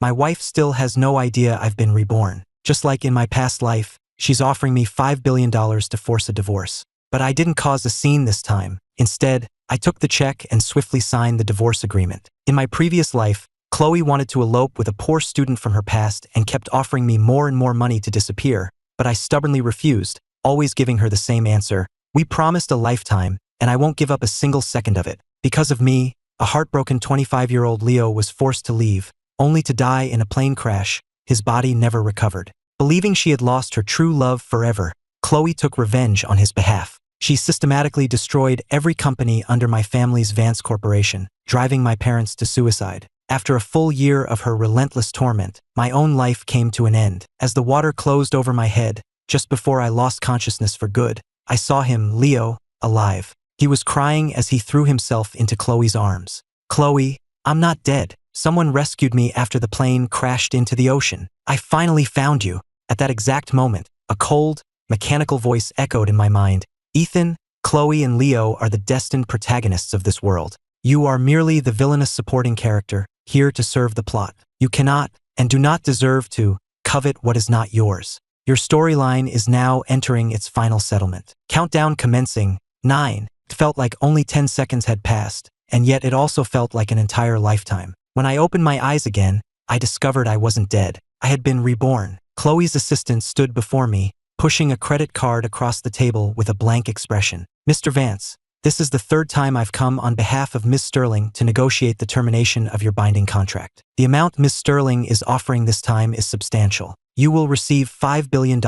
My wife still has no idea I've been reborn. Just like in my past life, she's offering me $5 billion to force a divorce. But I didn't cause a scene this time. Instead, I took the check and swiftly signed the divorce agreement. In my previous life, Chloe wanted to elope with a poor student from her past and kept offering me more and more money to disappear, but I stubbornly refused, always giving her the same answer. We promised a lifetime, and I won't give up a single second of it. Because of me, a heartbroken 25-year-old Leo was forced to leave, only to die in a plane crash. His body never recovered. Believing she had lost her true love forever, Chloe took revenge on his behalf. She systematically destroyed every company under my family's Vance Corporation, driving my parents to suicide. After a full year of her relentless torment, my own life came to an end. As the water closed over my head, just before I lost consciousness for good, I saw him, Leo, alive. He was crying as he threw himself into Chloe's arms. "Chloe, I'm not dead. Someone rescued me after the plane crashed into the ocean. I finally found you." At that exact moment, a cold, mechanical voice echoed in my mind. "Ethan, Chloe and Leo are the destined protagonists of this world. You are merely the villainous supporting character, here to serve the plot. You cannot, and do not deserve to, covet what is not yours. Your storyline is now entering its final settlement." Countdown commencing. 9. It felt like only 10 seconds had passed, and yet it also felt like an entire lifetime. When I opened my eyes again, I discovered I wasn't dead. I had been reborn. Chloe's assistant stood before me, pushing a credit card across the table with a blank expression. "Mr. Vance, this is the third time I've come on behalf of Ms. Sterling to negotiate the termination of your binding contract. The amount Ms. Sterling is offering this time is substantial. You will receive $5 billion,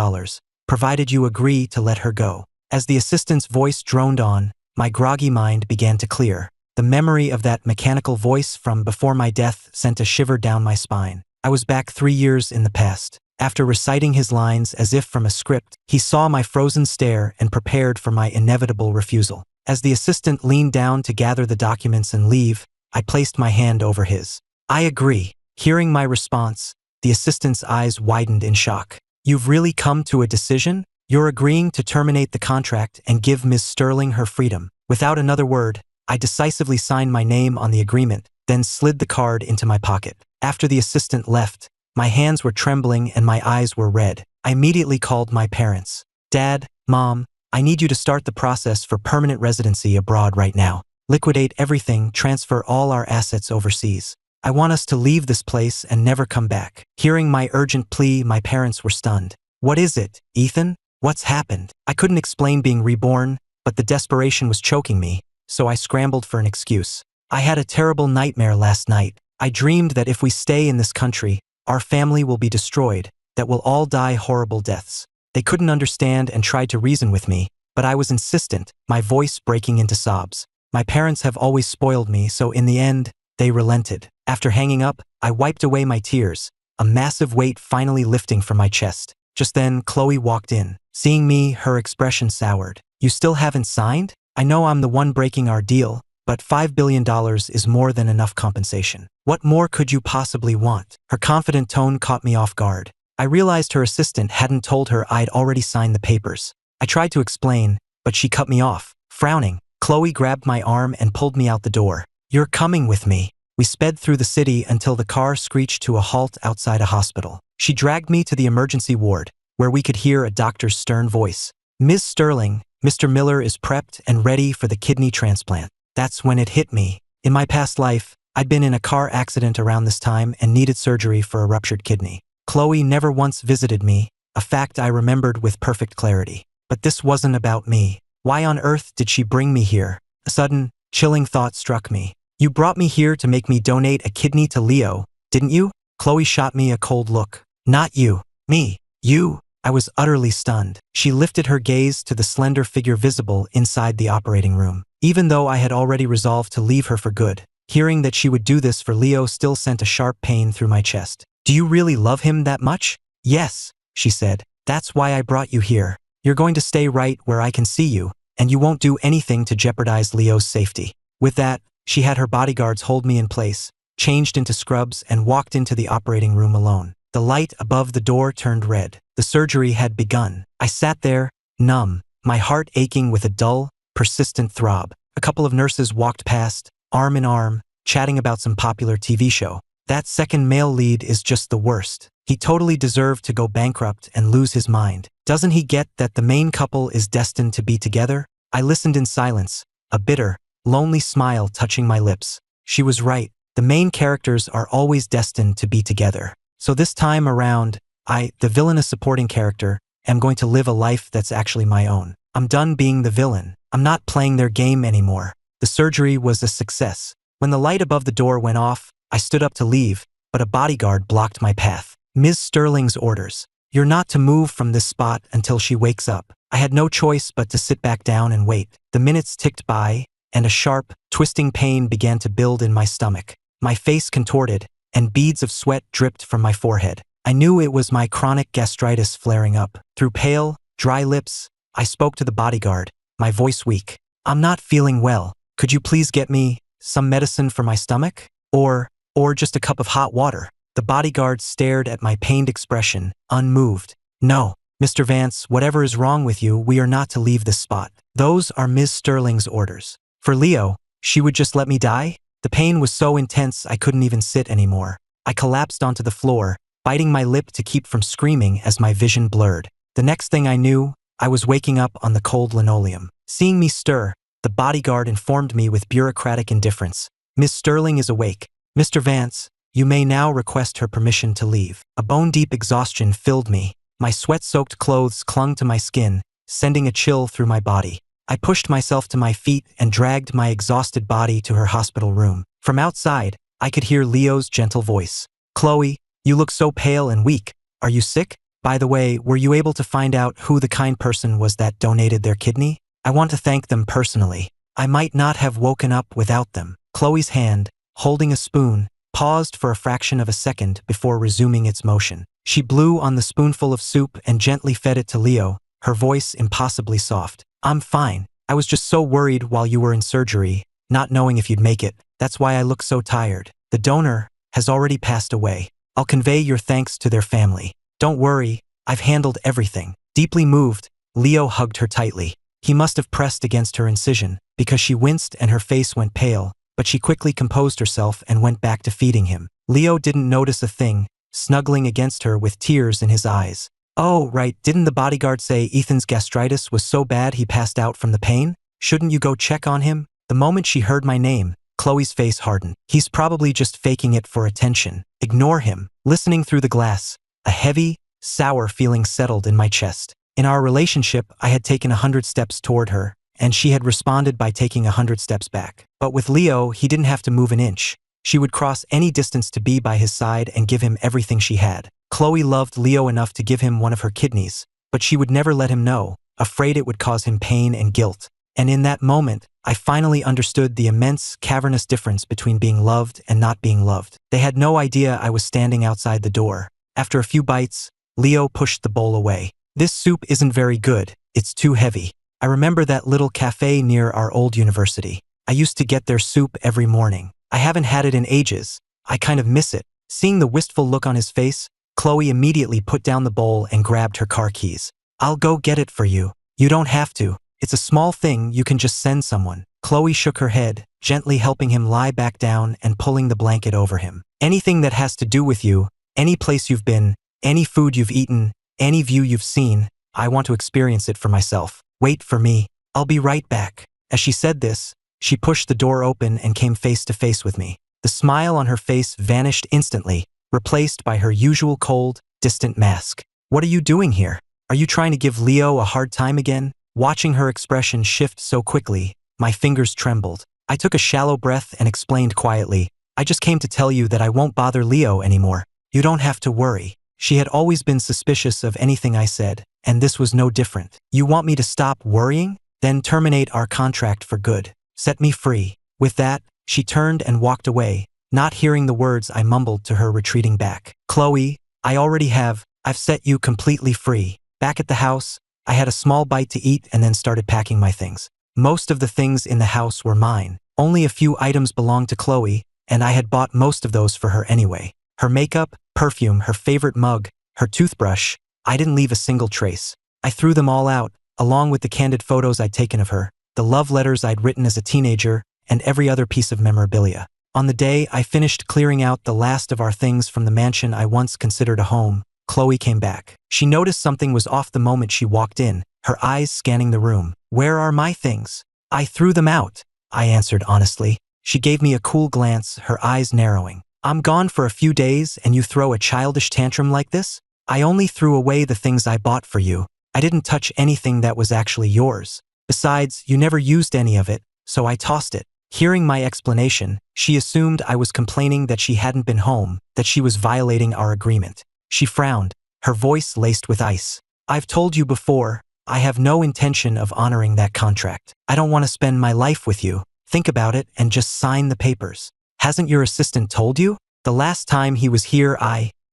provided you agree to let her go." As the assistant's voice droned on, my groggy mind began to clear. The memory of that mechanical voice from before my death sent a shiver down my spine. I was back 3 years in the past. After reciting his lines as if from a script, he saw my frozen stare and prepared for my inevitable refusal. As the assistant leaned down to gather the documents and leave, I placed my hand over his. "I agree." Hearing my response, the assistant's eyes widened in shock. "You've really come to a decision? You're agreeing to terminate the contract and give Ms. Sterling her freedom." Without another word, I decisively signed my name on the agreement, then slid the card into my pocket. After the assistant left, my hands were trembling and my eyes were red. I immediately called my parents. "Dad, Mom, I need you to start the process for permanent residency abroad right now. Liquidate everything, transfer all our assets overseas. I want us to leave this place and never come back." Hearing my urgent plea, my parents were stunned. "What is it, Ethan? What's happened?" I couldn't explain being reborn, but the desperation was choking me, so I scrambled for an excuse. "I had a terrible nightmare last night. I dreamed that if we stay in this country, our family will be destroyed, that we'll all die horrible deaths." They couldn't understand and tried to reason with me, but I was insistent, my voice breaking into sobs. My parents have always spoiled me, so in the end, they relented. After hanging up, I wiped away my tears, a massive weight finally lifting from my chest. Just then, Chloe walked in. Seeing me, her expression soured. "You still haven't signed? I know I'm the one breaking our deal, but $5 billion is more than enough compensation. What more could you possibly want?" Her confident tone caught me off guard. I realized her assistant hadn't told her I'd already signed the papers. I tried to explain, but she cut me off. Frowning, Chloe grabbed my arm and pulled me out the door. "You're coming with me." We sped through the city until the car screeched to a halt outside a hospital. She dragged me to the emergency ward, where we could hear a doctor's stern voice. "Ms. Sterling, Mr. Miller is prepped and ready for the kidney transplant." That's when it hit me. In my past life, I'd been in a car accident around this time and needed surgery for a ruptured kidney. Chloe never once visited me, a fact I remembered with perfect clarity. But this wasn't about me. Why on earth did she bring me here? A sudden, chilling thought struck me. "You brought me here to make me donate a kidney to Leo, didn't you?" Chloe shot me a cold look. "Not you. Me. You." I was utterly stunned. She lifted her gaze to the slender figure visible inside the operating room. Even though I had already resolved to leave her for good, hearing that she would do this for Leo still sent a sharp pain through my chest. "Do you really love him that much?" "Yes," she said. "That's why I brought you here. You're going to stay right where I can see you, and you won't do anything to jeopardize Leo's safety." With that, she had her bodyguards hold me in place, changed into scrubs, and walked into the operating room alone. The light above the door turned red. The surgery had begun. I sat there, numb, my heart aching with a dull, persistent throb. A couple of nurses walked past, arm in arm, chatting about some popular TV show. That second male lead is just the worst. He totally deserved to go bankrupt and lose his mind. Doesn't he get that the main couple is destined to be together? I listened in silence, a bitter, lonely smile touching my lips. She was right. The main characters are always destined to be together. So this time around, I, the villainous supporting character, am going to live a life that's actually my own. I'm done being the villain. I'm not playing their game anymore. The surgery was a success. When the light above the door went off, I stood up to leave, but a bodyguard blocked my path. Ms. Sterling's orders. You're not to move from this spot until she wakes up. I had no choice but to sit back down and wait. The minutes ticked by, and a sharp, twisting pain began to build in my stomach. My face contorted, and beads of sweat dripped from my forehead. I knew it was my chronic gastritis flaring up. Through pale, dry lips, I spoke to the bodyguard, my voice weak. I'm not feeling well. Could you please get me some medicine for my stomach? Or just a cup of hot water? The bodyguard stared at my pained expression, unmoved. No, Mr. Vance, whatever is wrong with you, we are not to leave this spot. Those are Ms. Sterling's orders. For Leo, she would just let me die? The pain was so intense I couldn't even sit anymore. I collapsed onto the floor, biting my lip to keep from screaming as my vision blurred. The next thing I knew, I was waking up on the cold linoleum. Seeing me stir, the bodyguard informed me with bureaucratic indifference. Miss Sterling is awake. Mr. Vance, you may now request her permission to leave. A bone-deep exhaustion filled me. My sweat-soaked clothes clung to my skin, sending a chill through my body. I pushed myself to my feet and dragged my exhausted body to her hospital room. From outside, I could hear Leo's gentle voice. Chloe, you look so pale and weak. Are you sick? By the way, were you able to find out who the kind person was that donated their kidney? I want to thank them personally. I might not have woken up without them. Chloe's hand, holding a spoon, paused for a fraction of a second before resuming its motion. She blew on the spoonful of soup and gently fed it to Leo, her voice impossibly soft. I'm fine. I was just so worried while you were in surgery, not knowing if you'd make it. That's why I look so tired. The donor has already passed away. I'll convey your thanks to their family. Don't worry, I've handled everything. Deeply moved, Leo hugged her tightly. He must have pressed against her incision, because she winced and her face went pale, but she quickly composed herself and went back to feeding him. Leo didn't notice a thing, snuggling against her with tears in his eyes. Oh, right, didn't the bodyguard say Ethan's gastritis was so bad he passed out from the pain? Shouldn't you go check on him? The moment she heard my name, Chloe's face hardened. He's probably just faking it for attention. Ignore him. Listening through the glass, a heavy, sour feeling settled in my chest. In our relationship, I had taken 100 steps toward her, and she had responded by taking 100 steps back. But with Leo, he didn't have to move an inch. She would cross any distance to be by his side and give him everything she had. Chloe loved Leo enough to give him one of her kidneys, but she would never let him know, afraid it would cause him pain and guilt. And in that moment, I finally understood the immense, cavernous difference between being loved and not being loved. They had no idea I was standing outside the door. After a few bites, Leo pushed the bowl away. This soup isn't very good. It's too heavy. I remember that little cafe near our old university. I used to get their soup every morning. I haven't had it in ages. I kind of miss it. Seeing the wistful look on his face, Chloe immediately put down the bowl and grabbed her car keys. I'll go get it for you. You don't have to. It's a small thing, you can just send someone. Chloe shook her head, gently helping him lie back down and pulling the blanket over him. Anything that has to do with you, any place you've been, any food you've eaten, any view you've seen, I want to experience it for myself. Wait for me. I'll be right back. As she said this, she pushed the door open and came face to face with me. The smile on her face vanished instantly, replaced by her usual cold, distant mask. What are you doing here? Are you trying to give Leo a hard time again? Watching her expression shift so quickly, my fingers trembled. I took a shallow breath and explained quietly, I just came to tell you that I won't bother Leo anymore. You don't have to worry. She had always been suspicious of anything I said, and this was no different. You want me to stop worrying? Then terminate our contract for good. Set me free. With that, she turned and walked away, not hearing the words I mumbled to her retreating back. Chloe, I've set you completely free. Back at the house, I had a small bite to eat and then started packing my things. Most of the things in the house were mine. Only a few items belonged to Chloe, and I had bought most of those for her anyway. Her makeup, perfume, her favorite mug, her toothbrush, I didn't leave a single trace. I threw them all out, along with the candid photos I'd taken of her, the love letters I'd written as a teenager, and every other piece of memorabilia. On the day I finished clearing out the last of our things from the mansion I once considered a home, Chloe came back. She noticed something was off the moment she walked in, her eyes scanning the room. "Where are my things?" "I threw them out," I answered honestly. She gave me a cool glance, her eyes narrowing. "I'm gone for a few days and you throw a childish tantrum like this?" "I only threw away the things I bought for you. I didn't touch anything that was actually yours. Besides, you never used any of it, so I tossed it." Hearing my explanation, she assumed I was complaining that she hadn't been home, that she was violating our agreement. She frowned, her voice laced with ice. "I've told you before, I have no intention of honoring that contract. I don't want to spend my life with you. Think about it and just sign the papers." "Hasn't your assistant told you?" "The last time he was here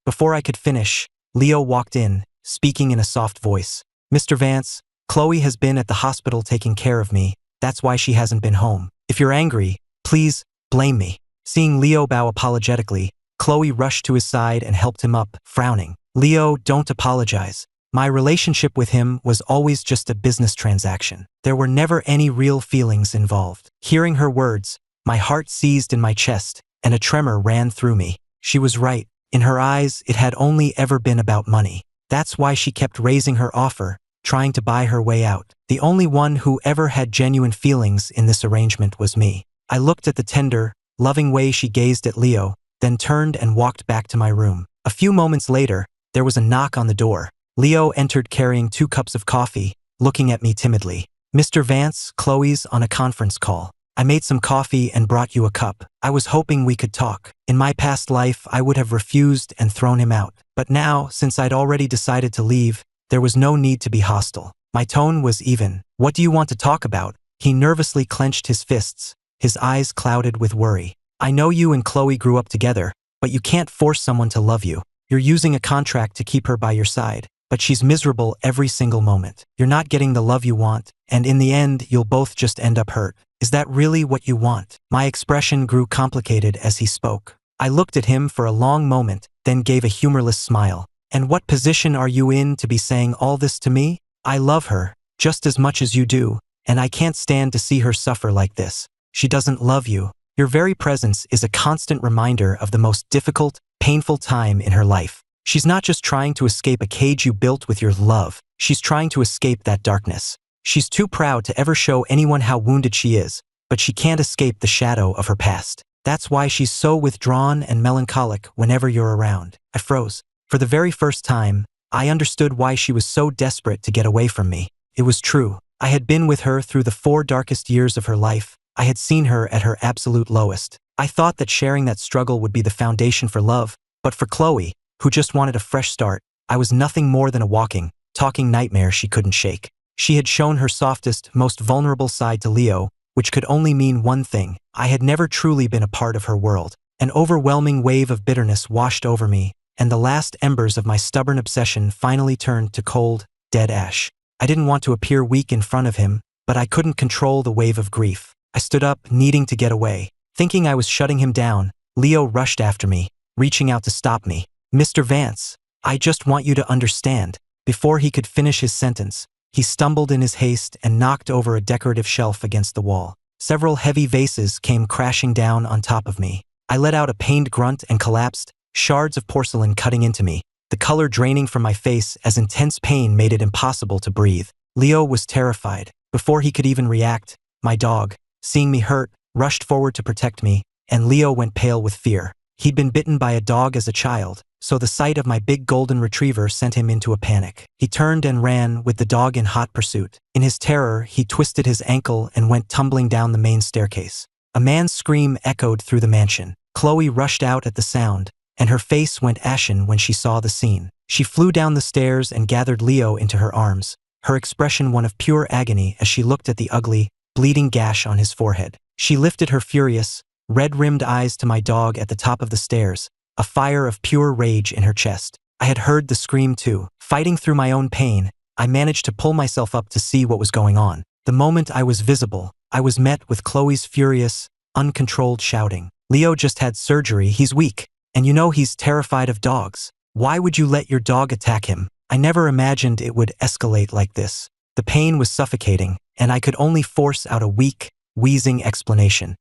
Before I could finish, Leo walked in, speaking in a soft voice. "Mr. Vance, Chloe has been at the hospital taking care of me. That's why she hasn't been home. If you're angry, please, blame me." Seeing Leo bow apologetically, Chloe rushed to his side and helped him up, frowning. "Leo, don't apologize. My relationship with him was always just a business transaction. There were never any real feelings involved." Hearing her words, my heart seized in my chest, and a tremor ran through me. She was right. In her eyes, it had only ever been about money. That's why she kept raising her offer, trying to buy her way out. The only one who ever had genuine feelings in this arrangement was me. I looked at the tender, loving way she gazed at Leo, then turned and walked back to my room. A few moments later, there was a knock on the door. Leo entered carrying 2 cups of coffee, looking at me timidly. "Mr. Vance, Chloe's on a conference call. I made some coffee and brought you a cup. I was hoping we could talk. In my past life, I would have refused and thrown him out. But now, since I'd already decided to leave, there was no need to be hostile." My tone was even. "What do you want to talk about?" He nervously clenched his fists, his eyes clouded with worry. "I know you and Chloe grew up together, but you can't force someone to love you. You're using a contract to keep her by your side, but she's miserable every single moment. You're not getting the love you want, and in the end, you'll both just end up hurt. Is that really what you want?" My expression grew complicated as he spoke. I looked at him for a long moment, then gave a humorless smile. "And what position are you in to be saying all this to me? I love her, just as much as you do, and I can't stand to see her suffer like this. She doesn't love you. Your very presence is a constant reminder of the most difficult, painful time in her life. She's not just trying to escape a cage you built with your love, she's trying to escape that darkness. She's too proud to ever show anyone how wounded she is, but she can't escape the shadow of her past. That's why she's so withdrawn and melancholic whenever you're around." I froze. For the very first time, I understood why she was so desperate to get away from me. It was true. I had been with her through the 4 darkest years of her life. I had seen her at her absolute lowest. I thought that sharing that struggle would be the foundation for love, but for Chloe, who just wanted a fresh start, I was nothing more than a walking, talking nightmare she couldn't shake. She had shown her softest, most vulnerable side to Leo, which could only mean one thing: I had never truly been a part of her world. An overwhelming wave of bitterness washed over me, and the last embers of my stubborn obsession finally turned to cold, dead ash. I didn't want to appear weak in front of him, but I couldn't control the wave of grief. I stood up, needing to get away. Thinking I was shutting him down, Leo rushed after me, reaching out to stop me. "Mr. Vance, I just want you to understand." Before he could finish his sentence, he stumbled in his haste and knocked over a decorative shelf against the wall. Several heavy vases came crashing down on top of me. I let out a pained grunt and collapsed, shards of porcelain cutting into me, the color draining from my face as intense pain made it impossible to breathe. Leo was terrified. Before he could even react, my dog, seeing me hurt, rushed forward to protect me, and Leo went pale with fear. He'd been bitten by a dog as a child, so the sight of my big golden retriever sent him into a panic. He turned and ran, with the dog in hot pursuit. In his terror, he twisted his ankle and went tumbling down the main staircase. A man's scream echoed through the mansion. Chloe rushed out at the sound, and her face went ashen when she saw the scene. She flew down the stairs and gathered Leo into her arms, her expression one of pure agony as she looked at the ugly, bleeding gash on his forehead. She lifted her furious, red-rimmed eyes to my dog at the top of the stairs, a fire of pure rage in her chest. I had heard the scream too. Fighting through my own pain, I managed to pull myself up to see what was going on. The moment I was visible, I was met with Chloe's furious, uncontrolled shouting. "Leo just had surgery, he's weak, and you know he's terrified of dogs. Why would you let your dog attack him?" I never imagined it would escalate like this. The pain was suffocating, and I could only force out a weak, wheezing explanation.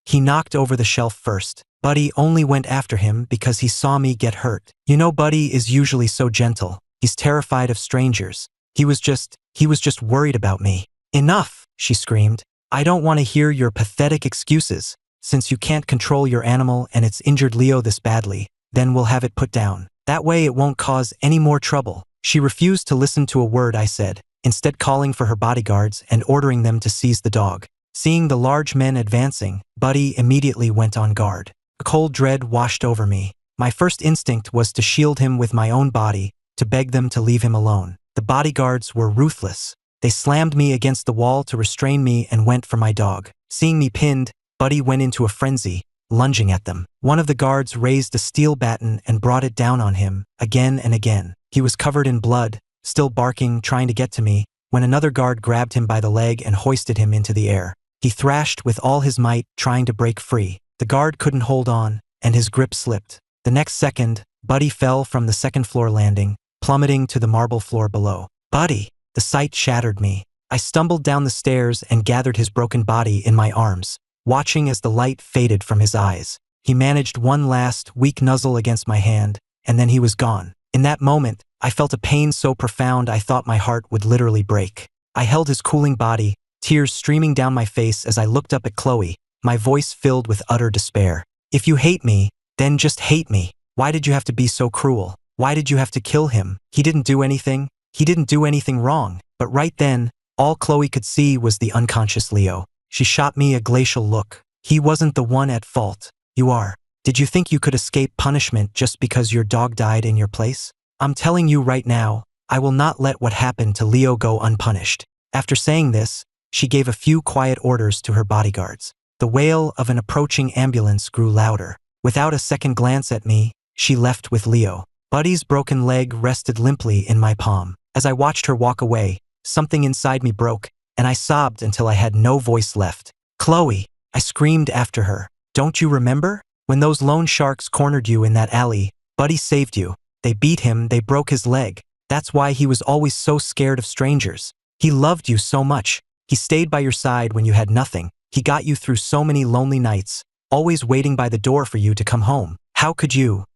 He knocked over the shelf first. Buddy only went after him because he saw me get hurt. You know, Buddy is usually so gentle. He's terrified of strangers. He was just worried about me. Enough, she screamed. I don't want to hear your pathetic excuses. Since you can't control your animal and it's injured Leo this badly, then we'll have it put down. That way it won't cause any more trouble. She refused to listen to a word I said, instead calling for her bodyguards and ordering them to seize the dog. Seeing the large men advancing, Buddy immediately went on guard. A cold dread washed over me. My first instinct was to shield him with my own body, to beg them to leave him alone. The bodyguards were ruthless. They slammed me against the wall to restrain me and went for my dog. Seeing me pinned, Buddy went into a frenzy, lunging at them. One of the guards raised a steel baton and brought it down on him, again and again. He was covered in blood, still barking, trying to get to me, when another guard grabbed him by the leg and hoisted him into the air. He thrashed with all his might, trying to break free. The guard couldn't hold on, and his grip slipped. The next second, Buddy fell from the second-floor landing, plummeting to the marble floor below. Buddy! The sight shattered me. I stumbled down the stairs and gathered his broken body in my arms, watching as the light faded from his eyes. He managed one last, weak nuzzle against my hand, and then he was gone. In that moment, I felt a pain so profound I thought my heart would literally break. I held his cooling body, tears streaming down my face as I looked up at Chloe, my voice filled with utter despair. If you hate me, then just hate me. Why did you have to be so cruel? Why did you have to kill him? He didn't do anything. He didn't do anything wrong. But right then, all Chloe could see was the unconscious Leo. She shot me a glacial look. He wasn't the one at fault. You are. Did you think you could escape punishment just because your dog died in your place? I'm telling you right now, I will not let what happened to Leo go unpunished. After saying this, she gave a few quiet orders to her bodyguards. The wail of an approaching ambulance grew louder. Without a second glance at me, she left with Leo. Buddy's broken leg rested limply in my palm. As I watched her walk away, something inside me broke, and I sobbed until I had no voice left. Chloe! I screamed after her. Don't you remember? When those loan sharks cornered you in that alley, Buddy saved you. They beat him, they broke his leg. That's why he was always so scared of strangers. He loved you so much. He stayed by your side when you had nothing. He got you through so many lonely nights, always waiting by the door for you to come home. How could you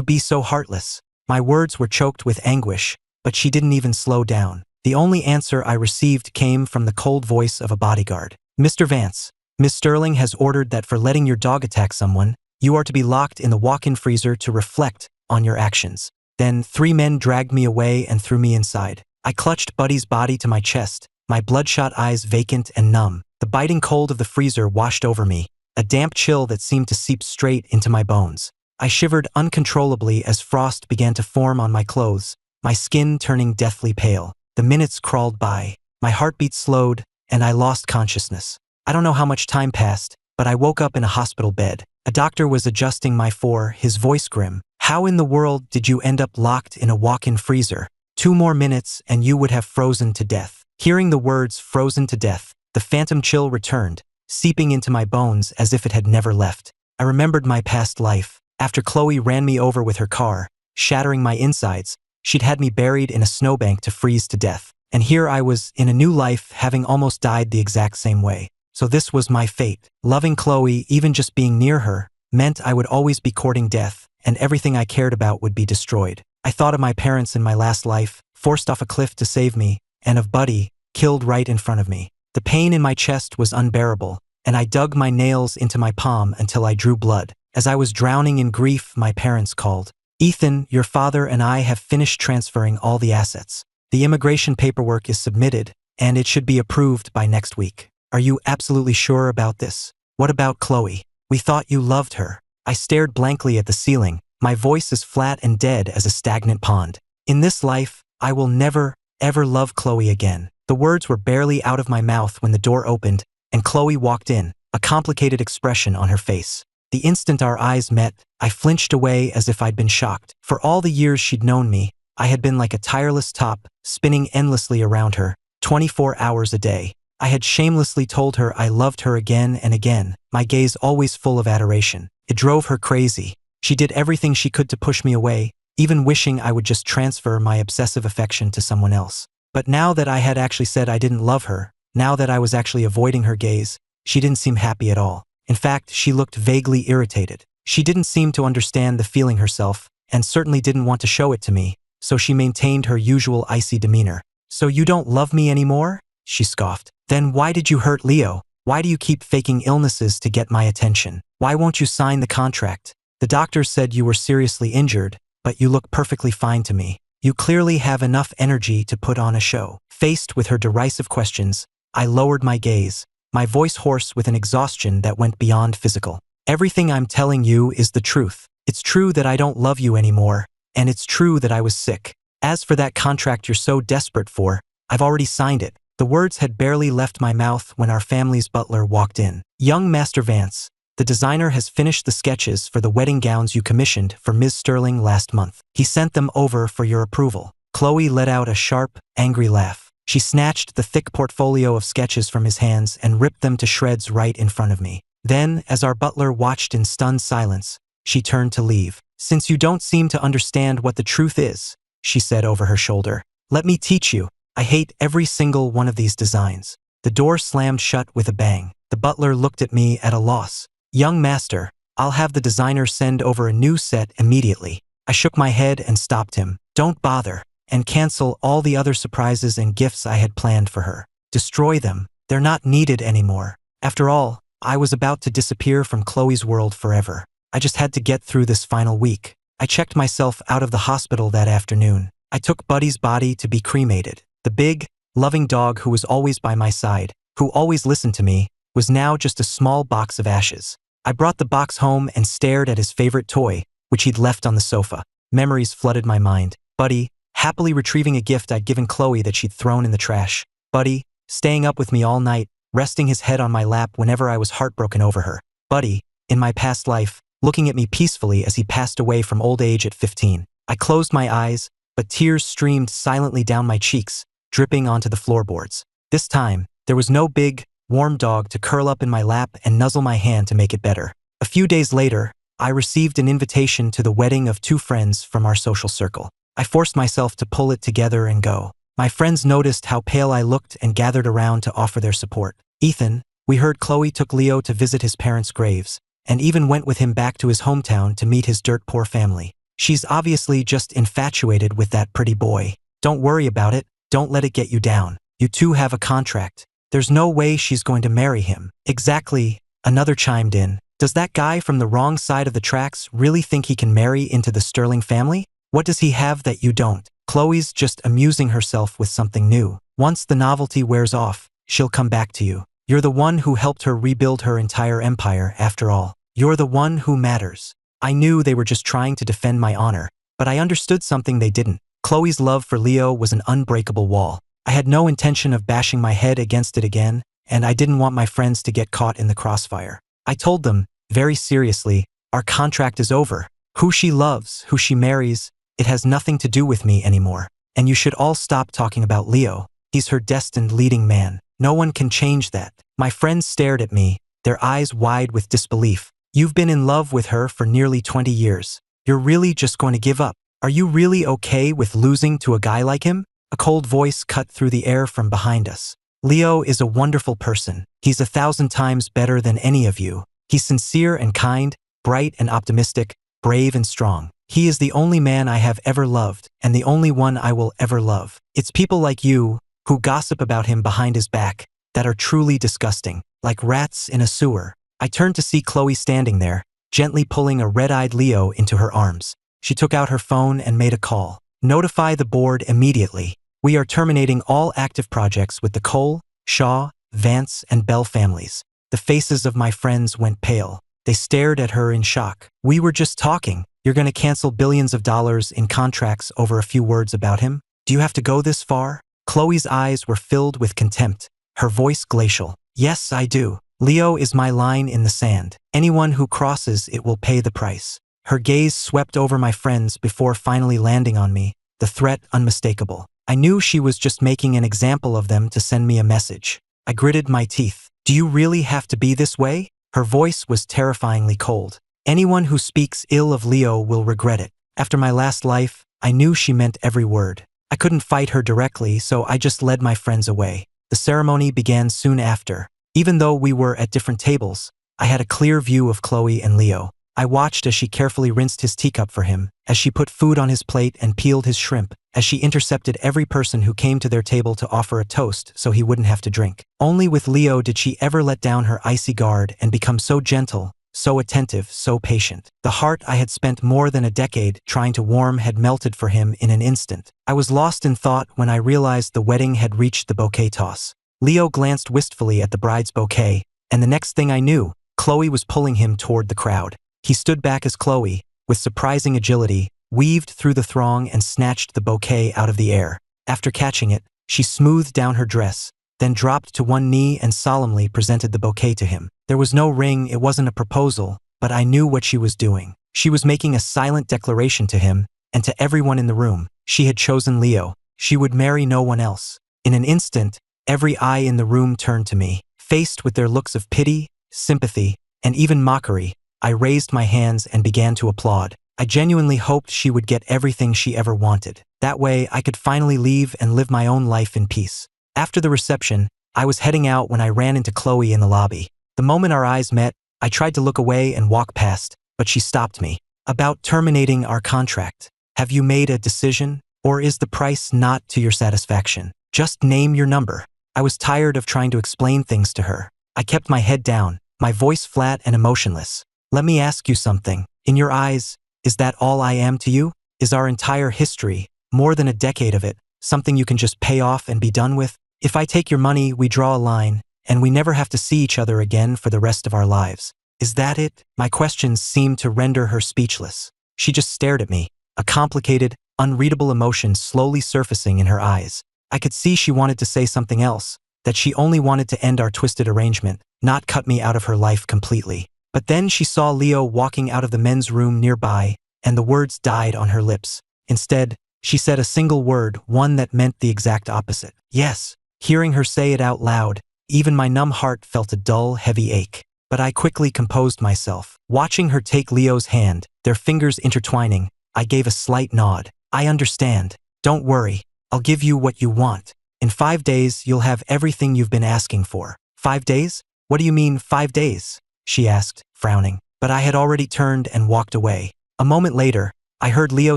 be so heartless? My words were choked with anguish, but she didn't even slow down. The only answer I received came from the cold voice of a bodyguard. Mr. Vance, Miss Sterling has ordered that for letting your dog attack someone, you are to be locked in the walk-in freezer to reflect on your actions. Then 3 men dragged me away and threw me inside. I clutched Buddy's body to my chest, my bloodshot eyes vacant and numb. The biting cold of the freezer washed over me, a damp chill that seemed to seep straight into my bones. I shivered uncontrollably as frost began to form on my clothes, my skin turning deathly pale. The minutes crawled by, my heartbeat slowed, and I lost consciousness. I don't know how much time passed, but I woke up in a hospital bed. A doctor was adjusting my his voice grim. How in the world did you end up locked in a walk-in freezer? 2 more minutes and you would have frozen to death. Hearing the words frozen to death, the phantom chill returned, seeping into my bones as if it had never left. I remembered my past life. After Chloe ran me over with her car, shattering my insides, she'd had me buried in a snowbank to freeze to death. And here I was, in a new life, having almost died the exact same way. So this was my fate. Loving Chloe, even just being near her, meant I would always be courting death, and everything I cared about would be destroyed. I thought of my parents in my last life, forced off a cliff to save me, and of Buddy, killed right in front of me. The pain in my chest was unbearable, and I dug my nails into my palm until I drew blood. As I was drowning in grief, my parents called. Ethan, your father and I have finished transferring all the assets. The immigration paperwork is submitted, and it should be approved by next week. Are you absolutely sure about this? What about Chloe? We thought you loved her. I stared blankly at the ceiling, my voice as flat and dead as a stagnant pond. In this life, I will never, ever love Chloe again. The words were barely out of my mouth when the door opened, and Chloe walked in, a complicated expression on her face. The instant our eyes met, I flinched away as if I'd been shocked. For all the years she'd known me, I had been like a tireless top, spinning endlessly around her, 24 hours a day. I had shamelessly told her I loved her again and again, my gaze always full of adoration. It drove her crazy. She did everything she could to push me away, even wishing I would just transfer my obsessive affection to someone else. But now that I had actually said I didn't love her, now that I was actually avoiding her gaze, she didn't seem happy at all. In fact, she looked vaguely irritated. She didn't seem to understand the feeling herself, and certainly didn't want to show it to me, so she maintained her usual icy demeanor. "So you don't love me anymore?" she scoffed. "Then why did you hurt Leo? Why do you keep faking illnesses to get my attention? Why won't you sign the contract? The doctors said you were seriously injured, but you look perfectly fine to me. You clearly have enough energy to put on a show." Faced with her derisive questions, I lowered my gaze, my voice hoarse with an exhaustion that went beyond physical. "Everything I'm telling you is the truth. It's true that I don't love you anymore, and it's true that I was sick. As for that contract you're so desperate for, I've already signed it." The words had barely left my mouth when our family's butler walked in. "Young Master Vance, the designer has finished the sketches for the wedding gowns you commissioned for Ms. Sterling last month. He sent them over for your approval." Chloe let out a sharp, angry laugh. She snatched the thick portfolio of sketches from his hands and ripped them to shreds right in front of me. Then, as our butler watched in stunned silence, she turned to leave. "Since you don't seem to understand what the truth is," she said over her shoulder, "let me teach you. I hate every single one of these designs." The door slammed shut with a bang. The butler looked at me at a loss. "Young master, I'll have the designer send over a new set immediately." I shook my head and stopped him. "Don't bother, and cancel all the other surprises and gifts I had planned for her. Destroy them. They're not needed anymore." After all, I was about to disappear from Chloe's world forever. I just had to get through this final week. I checked myself out of the hospital that afternoon. I took Buddy's body to be cremated. The big, loving dog who was always by my side, who always listened to me, was now just a small box of ashes. I brought the box home and stared at his favorite toy, which he'd left on the sofa. Memories flooded my mind. Buddy, happily retrieving a gift I'd given Chloe that she'd thrown in the trash. Buddy, staying up with me all night, resting his head on my lap whenever I was heartbroken over her. Buddy, in my past life, looking at me peacefully as he passed away from old age at 15. I closed my eyes, but tears streamed silently down my cheeks, dripping onto the floorboards. This time, there was no big, warm dog to curl up in my lap and nuzzle my hand to make it better. A few days later, I received an invitation to the wedding of 2 friends from our social circle. I forced myself to pull it together and go. My friends noticed how pale I looked and gathered around to offer their support. "Ethan, we heard Chloe took Leo to visit his parents' graves, and even went with him back to his hometown to meet his dirt-poor family. She's obviously just infatuated with that pretty boy. Don't worry about it. Don't let it get you down. You two have a contract. There's no way she's going to marry him." "Exactly," another chimed in. "Does that guy from the wrong side of the tracks really think he can marry into the Sterling family? What does he have that you don't? Chloe's just amusing herself with something new. Once the novelty wears off, she'll come back to you. You're the one who helped her rebuild her entire empire, after all. You're the one who matters." I knew they were just trying to defend my honor, but I understood something they didn't. Chloe's love for Leo was an unbreakable wall. I had no intention of bashing my head against it again, and I didn't want my friends to get caught in the crossfire. I told them, very seriously, our contract is over. Who she loves, who she marries, it has nothing to do with me anymore. And you should all stop talking about Leo. He's her destined leading man. No one can change that. My friends stared at me, their eyes wide with disbelief. "You've been in love with her for nearly 20 years. You're really just going to give up? Are you really okay with losing to a guy like him?" A cold voice cut through the air from behind us. "Leo is a wonderful person. He's 1,000 times better than any of you. He's sincere and kind, bright and optimistic, brave and strong. He is the only man I have ever loved, and the only one I will ever love. It's people like you, who gossip about him behind his back, that are truly disgusting, like rats in a sewer." I turned to see Chloe standing there, gently pulling a red-eyed Leo into her arms. She took out her phone and made a call. "Notify the board immediately. We are terminating all active projects with the Cole, Shaw, Vance, and Bell families." The faces of my friends went pale. They stared at her in shock. "We were just talking. You're going to cancel billions of dollars in contracts over a few words about him? Do you have to go this far?" Chloe's eyes were filled with contempt, her voice glacial. "Yes, I do. Leo is my line in the sand. Anyone who crosses it will pay the price." Her gaze swept over my friends before finally landing on me, the threat unmistakable. I knew she was just making an example of them to send me a message. I gritted my teeth. "Do you really have to be this way?" Her voice was terrifyingly cold. "Anyone who speaks ill of Leo will regret it." After my last life, I knew she meant every word. I couldn't fight her directly, so I just led my friends away. The ceremony began soon after. Even though we were at different tables, I had a clear view of Chloe and Leo. I watched as she carefully rinsed his teacup for him, as she put food on his plate and peeled his shrimp, as she intercepted every person who came to their table to offer a toast so he wouldn't have to drink. Only with Leo did she ever let down her icy guard and become so gentle, so attentive, so patient. The heart I had spent more than a decade trying to warm had melted for him in an instant. I was lost in thought when I realized the wedding had reached the bouquet toss. Leo glanced wistfully at the bride's bouquet, and the next thing I knew, Chloe was pulling him toward the crowd. He stood back as Chloe, with surprising agility, weaved through the throng and snatched the bouquet out of the air. After catching it, she smoothed down her dress, then dropped to one knee and solemnly presented the bouquet to him. There was no ring, it wasn't a proposal, but I knew what she was doing. She was making a silent declaration to him, and to everyone in the room. She had chosen Leo. She would marry no one else. In an instant, every eye in the room turned to me. Faced with their looks of pity, sympathy, and even mockery, I raised my hands and began to applaud. I genuinely hoped she would get everything she ever wanted. That way, I could finally leave and live my own life in peace. After the reception, I was heading out when I ran into Chloe in the lobby. The moment our eyes met, I tried to look away and walk past, but she stopped me. About terminating our contract. Have you made a decision, or is the price not to your satisfaction? Just name your number. I was tired of trying to explain things to her. I kept my head down, my voice flat and emotionless. Let me ask you something. In your eyes, is that all I am to you? Is our entire history, more than a decade of it, something you can just pay off and be done with? If I take your money, we draw a line, and we never have to see each other again for the rest of our lives. Is that it? My questions seemed to render her speechless. She just stared at me, a complicated, unreadable emotion slowly surfacing in her eyes. I could see she wanted to say something else, that she only wanted to end our twisted arrangement, not cut me out of her life completely. But then she saw Leo walking out of the men's room nearby, and the words died on her lips. Instead, she said a single word, one that meant the exact opposite. Yes. Hearing her say it out loud, even my numb heart felt a dull, heavy ache. But I quickly composed myself. Watching her take Leo's hand, their fingers intertwining, I gave a slight nod. I understand. Don't worry. I'll give you what you want. In 5 days, you'll have everything you've been asking for. 5 days? What do you mean, 5 days? She asked, frowning. But I had already turned and walked away. A moment later, I heard Leo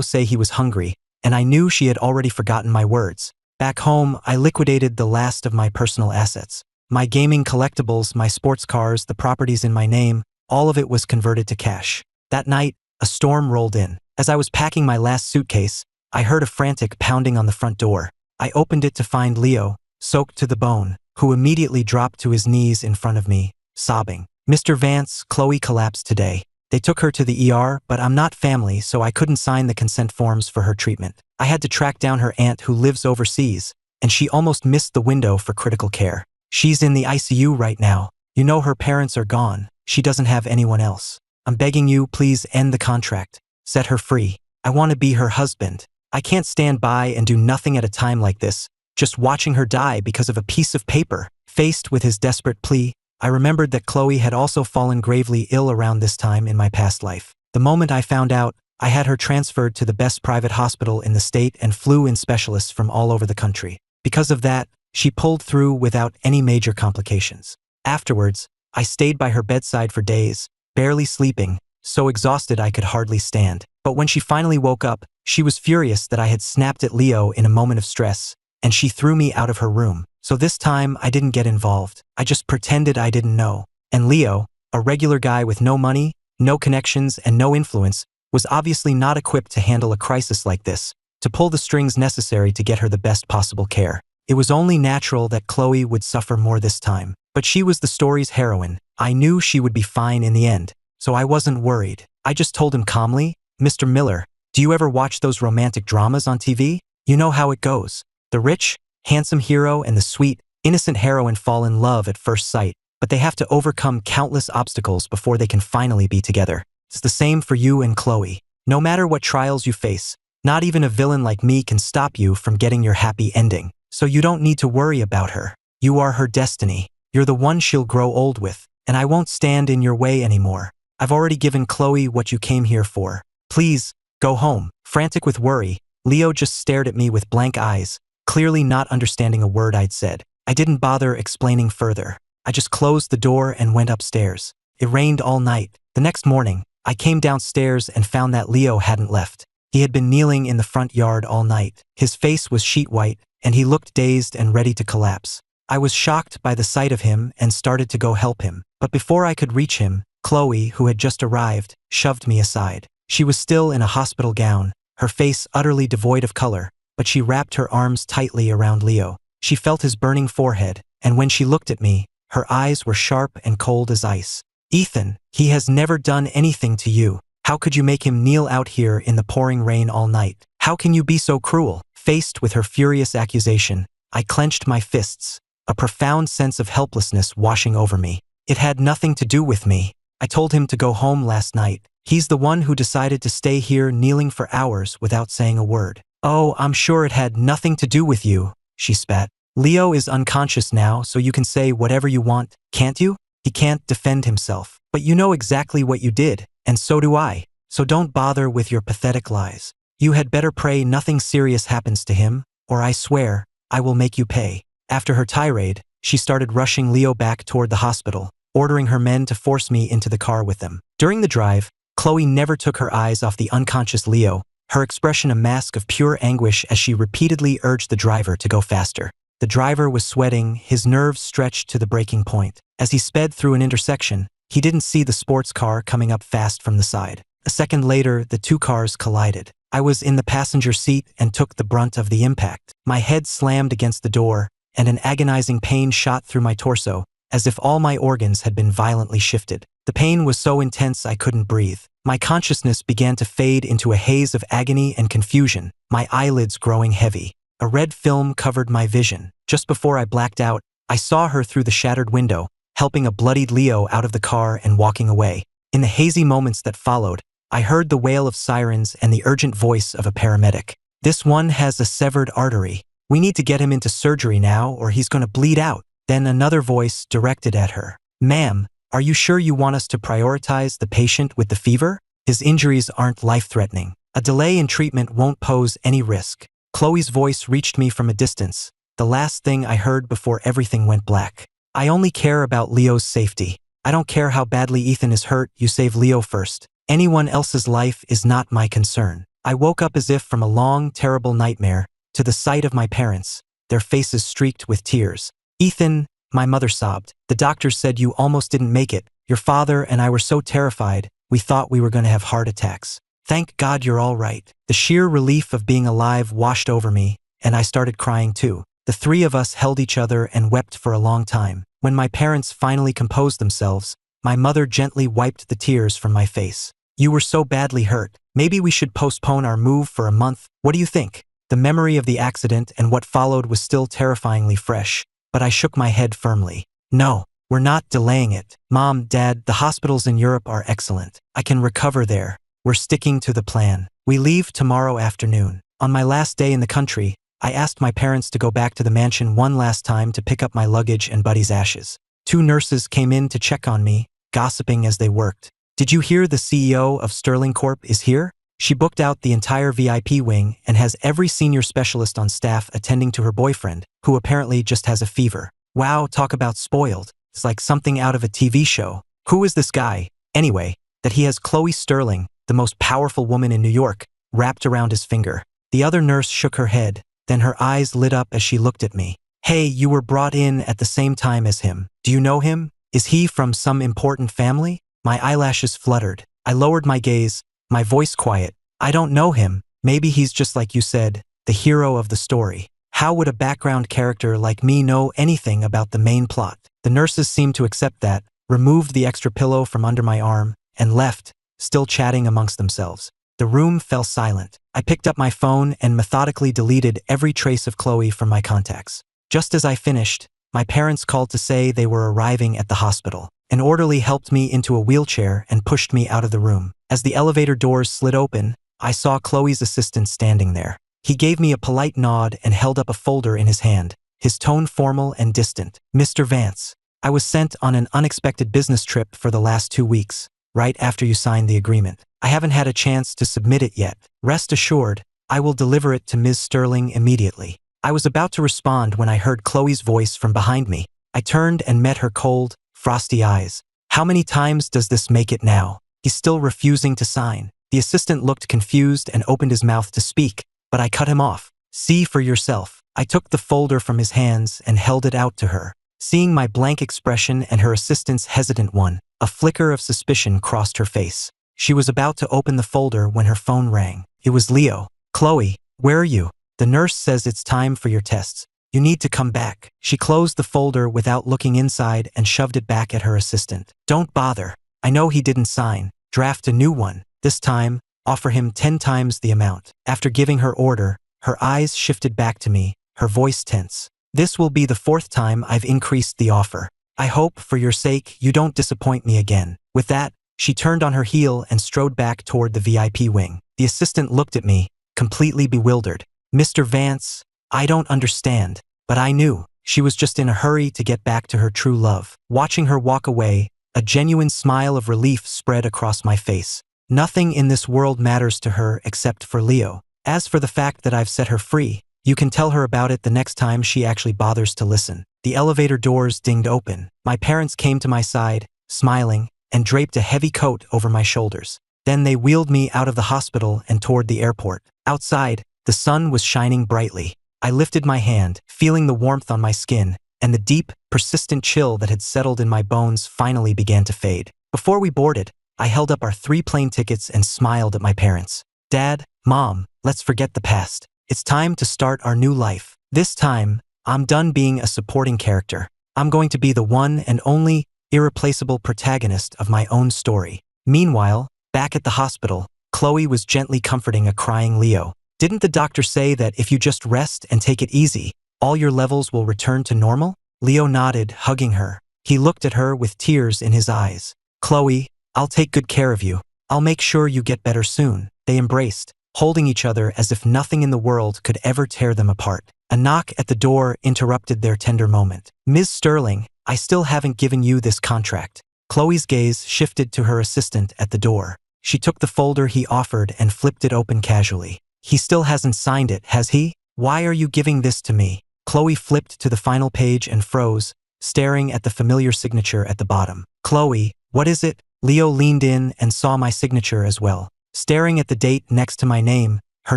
say he was hungry, and I knew she had already forgotten my words. Back home, I liquidated the last of my personal assets. My gaming collectibles, my sports cars, the properties in my name, all of it was converted to cash. That night, a storm rolled in. As I was packing my last suitcase, I heard a frantic pounding on the front door. I opened it to find Leo, soaked to the bone, who immediately dropped to his knees in front of me, sobbing. Mr. Vance, Chloe collapsed today. They took her to the ER, but I'm not family, so I couldn't sign the consent forms for her treatment. I had to track down her aunt who lives overseas, and she almost missed the window for critical care. She's in the ICU right now. You know her parents are gone. She doesn't have anyone else. I'm begging you, please end the contract. Set her free. I want to be her husband. I can't stand by and do nothing at a time like this, just watching her die because of a piece of paper. Faced with his desperate plea, I remembered that Chloe had also fallen gravely ill around this time in my past life. The moment I found out, I had her transferred to the best private hospital in the state and flew in specialists from all over the country. Because of that, she pulled through without any major complications. Afterwards, I stayed by her bedside for days, barely sleeping, so exhausted I could hardly stand. But when she finally woke up, she was furious that I had snapped at Leo in a moment of stress, and she threw me out of her room. So this time, I didn't get involved. I just pretended I didn't know. And Leo, a regular guy with no money, no connections, and no influence, was obviously not equipped to handle a crisis like this, to pull the strings necessary to get her the best possible care. It was only natural that Chloe would suffer more this time. But she was the story's heroine. I knew she would be fine in the end, so I wasn't worried. I just told him calmly, Mr. Miller, do you ever watch those romantic dramas on TV? You know how it goes. The rich, handsome hero and the sweet, innocent heroine fall in love at first sight, but they have to overcome countless obstacles before they can finally be together. It's the same for you and Chloe. No matter what trials you face, not even a villain like me can stop you from getting your happy ending. So you don't need to worry about her. You are her destiny. You're the one she'll grow old with, and I won't stand in your way anymore. I've already given Chloe what you came here for. Please, go home. Frantic with worry, Leo just stared at me with blank eyes, clearly not understanding a word I'd said. I didn't bother explaining further. I just closed the door and went upstairs. It rained all night. The next morning, I came downstairs and found that Leo hadn't left. He had been kneeling in the front yard all night. His face was sheet white, and he looked dazed and ready to collapse. I was shocked by the sight of him and started to go help him. But before I could reach him, Chloe, who had just arrived, shoved me aside. She was still in a hospital gown, her face utterly devoid of color, but she wrapped her arms tightly around Leo. She felt his burning forehead, and when she looked at me, her eyes were sharp and cold as ice. "Ethan, he has never done anything to you. How could you make him kneel out here in the pouring rain all night? How can you be so cruel?" Faced with her furious accusation, I clenched my fists, a profound sense of helplessness washing over me. It had nothing to do with me. I told him to go home last night. He's the one who decided to stay here kneeling for hours without saying a word. "Oh, I'm sure it had nothing to do with you," she spat. "Leo is unconscious now, so you can say whatever you want, can't you? He can't defend himself. But you know exactly what you did, and so do I. So don't bother with your pathetic lies. You had better pray nothing serious happens to him, or I swear, I will make you pay." After her tirade, she started rushing Leo back toward the hospital, ordering her men to force me into the car with them. During the drive, Chloe never took her eyes off the unconscious Leo, her expression a mask of pure anguish as she repeatedly urged the driver to go faster. The driver was sweating, his nerves stretched to the breaking point. As he sped through an intersection, he didn't see the sports car coming up fast from the side. A second later, the two cars collided. I was in the passenger seat and took the brunt of the impact. My head slammed against the door, and an agonizing pain shot through my torso, as if all my organs had been violently shifted. The pain was so intense I couldn't breathe. My consciousness began to fade into a haze of agony and confusion, my eyelids growing heavy. A red film covered my vision. Just before I blacked out, I saw her through the shattered window, helping a bloodied Leo out of the car and walking away. In the hazy moments that followed, I heard the wail of sirens and the urgent voice of a paramedic. "This one has a severed artery. We need to get him into surgery now or he's going to bleed out." Then another voice directed at her. "Ma'am, are you sure you want us to prioritize the patient with the fever? His injuries aren't life-threatening. A delay in treatment won't pose any risk." Chloe's voice reached me from a distance, the last thing I heard before everything went black. "I only care about Leo's safety. I don't care how badly Ethan is hurt, you save Leo first. Anyone else's life is not my concern." I woke up as if from a long, terrible nightmare, to the sight of my parents, their faces streaked with tears. "Ethan," my mother sobbed, "the doctors said you almost didn't make it. Your father and I were so terrified, we thought we were going to have heart attacks. Thank God you're all right." The sheer relief of being alive washed over me, and I started crying too. The three of us held each other and wept for a long time. When my parents finally composed themselves, my mother gently wiped the tears from my face. "You were so badly hurt. Maybe we should postpone our move for a month. What do you think?" The memory of the accident and what followed was still terrifyingly fresh, but I shook my head firmly. "No, we're not delaying it. Mom, Dad, the hospitals in Europe are excellent. I can recover there. We're sticking to the plan. We leave tomorrow afternoon." On my last day in the country, I asked my parents to go back to the mansion one last time to pick up my luggage and Buddy's ashes. Two nurses came in to check on me, gossiping as they worked. "Did you hear the CEO of Sterling Corp is here? She booked out the entire VIP wing and has every senior specialist on staff attending to her boyfriend, who apparently just has a fever. Wow, talk about spoiled. It's like something out of a TV show. Who is this guy? Anyway, that he has Chloe Sterling, the most powerful woman in New York, wrapped around his finger." The other nurse shook her head, then her eyes lit up as she looked at me. "Hey, you were brought in at the same time as him. Do you know him? Is he from some important family?" My eyelashes fluttered. I lowered my gaze, my voice quiet. "I don't know him. Maybe he's just like you said, the hero of the story. How would a background character like me know anything about the main plot?" The nurses seemed to accept that, removed the extra pillow from under my arm, and left, still chatting amongst themselves. The room fell silent. I picked up my phone and methodically deleted every trace of Chloe from my contacts. Just as I finished, my parents called to say they were arriving at the hospital. An orderly helped me into a wheelchair and pushed me out of the room. As the elevator doors slid open, I saw Chloe's assistant standing there. He gave me a polite nod and held up a folder in his hand, his tone formal and distant. "Mr. Vance, I was sent on an unexpected business trip for the last 2 weeks, right after you signed the agreement. I haven't had a chance to submit it yet. Rest assured, I will deliver it to Ms. Sterling immediately." I was about to respond when I heard Chloe's voice from behind me. I turned and met her cold, frosty eyes. How many times does this make it now? He's still refusing to sign. The assistant looked confused and opened his mouth to speak, but I cut him off. See for yourself. I took the folder from his hands and held it out to her. Seeing my blank expression and her assistant's hesitant one, a flicker of suspicion crossed her face. She was about to open the folder when her phone rang. It was Leo. Chloe, where are you? The nurse says it's time for your tests. You need to come back. She closed the folder without looking inside and shoved it back at her assistant. Don't bother. I know he didn't sign. Draft a new one. This time, offer him 10 times the amount. After giving her order, her eyes shifted back to me, her voice tense. This will be the 4th time I've increased the offer. I hope, for your sake, you don't disappoint me again. With that, she turned on her heel and strode back toward the VIP wing. The assistant looked at me, completely bewildered. Mr. Vance, I don't understand, but I knew. She was just in a hurry to get back to her true love. Watching her walk away, a genuine smile of relief spread across my face. Nothing in this world matters to her except for Leo. As for the fact that I've set her free, you can tell her about it the next time she actually bothers to listen. The elevator doors dinged open. My parents came to my side, smiling, and draped a heavy coat over my shoulders. Then they wheeled me out of the hospital and toward the airport. Outside, the sun was shining brightly. I lifted my hand, feeling the warmth on my skin, and the deep, persistent chill that had settled in my bones finally began to fade. Before we boarded, I held up our 3 plane tickets and smiled at my parents. Dad, Mom, let's forget the past. It's time to start our new life. This time, I'm done being a supporting character. I'm going to be the one and only irreplaceable protagonist of my own story. Meanwhile, back at the hospital, Chloe was gently comforting a crying Leo. Didn't the doctor say that if you just rest and take it easy, all your levels will return to normal? Leo nodded, hugging her. He looked at her with tears in his eyes. Chloe, I'll take good care of you. I'll make sure you get better soon. They embraced, holding each other as if nothing in the world could ever tear them apart. A knock at the door interrupted their tender moment. Ms. Sterling, I still haven't given you this contract. Chloe's gaze shifted to her assistant at the door. She took the folder he offered and flipped it open casually. He still hasn't signed it, has he? Why are you giving this to me? Chloe flipped to the final page and froze, staring at the familiar signature at the bottom. Chloe, what is it? Leo leaned in and saw my signature as well. Staring at the date next to my name, her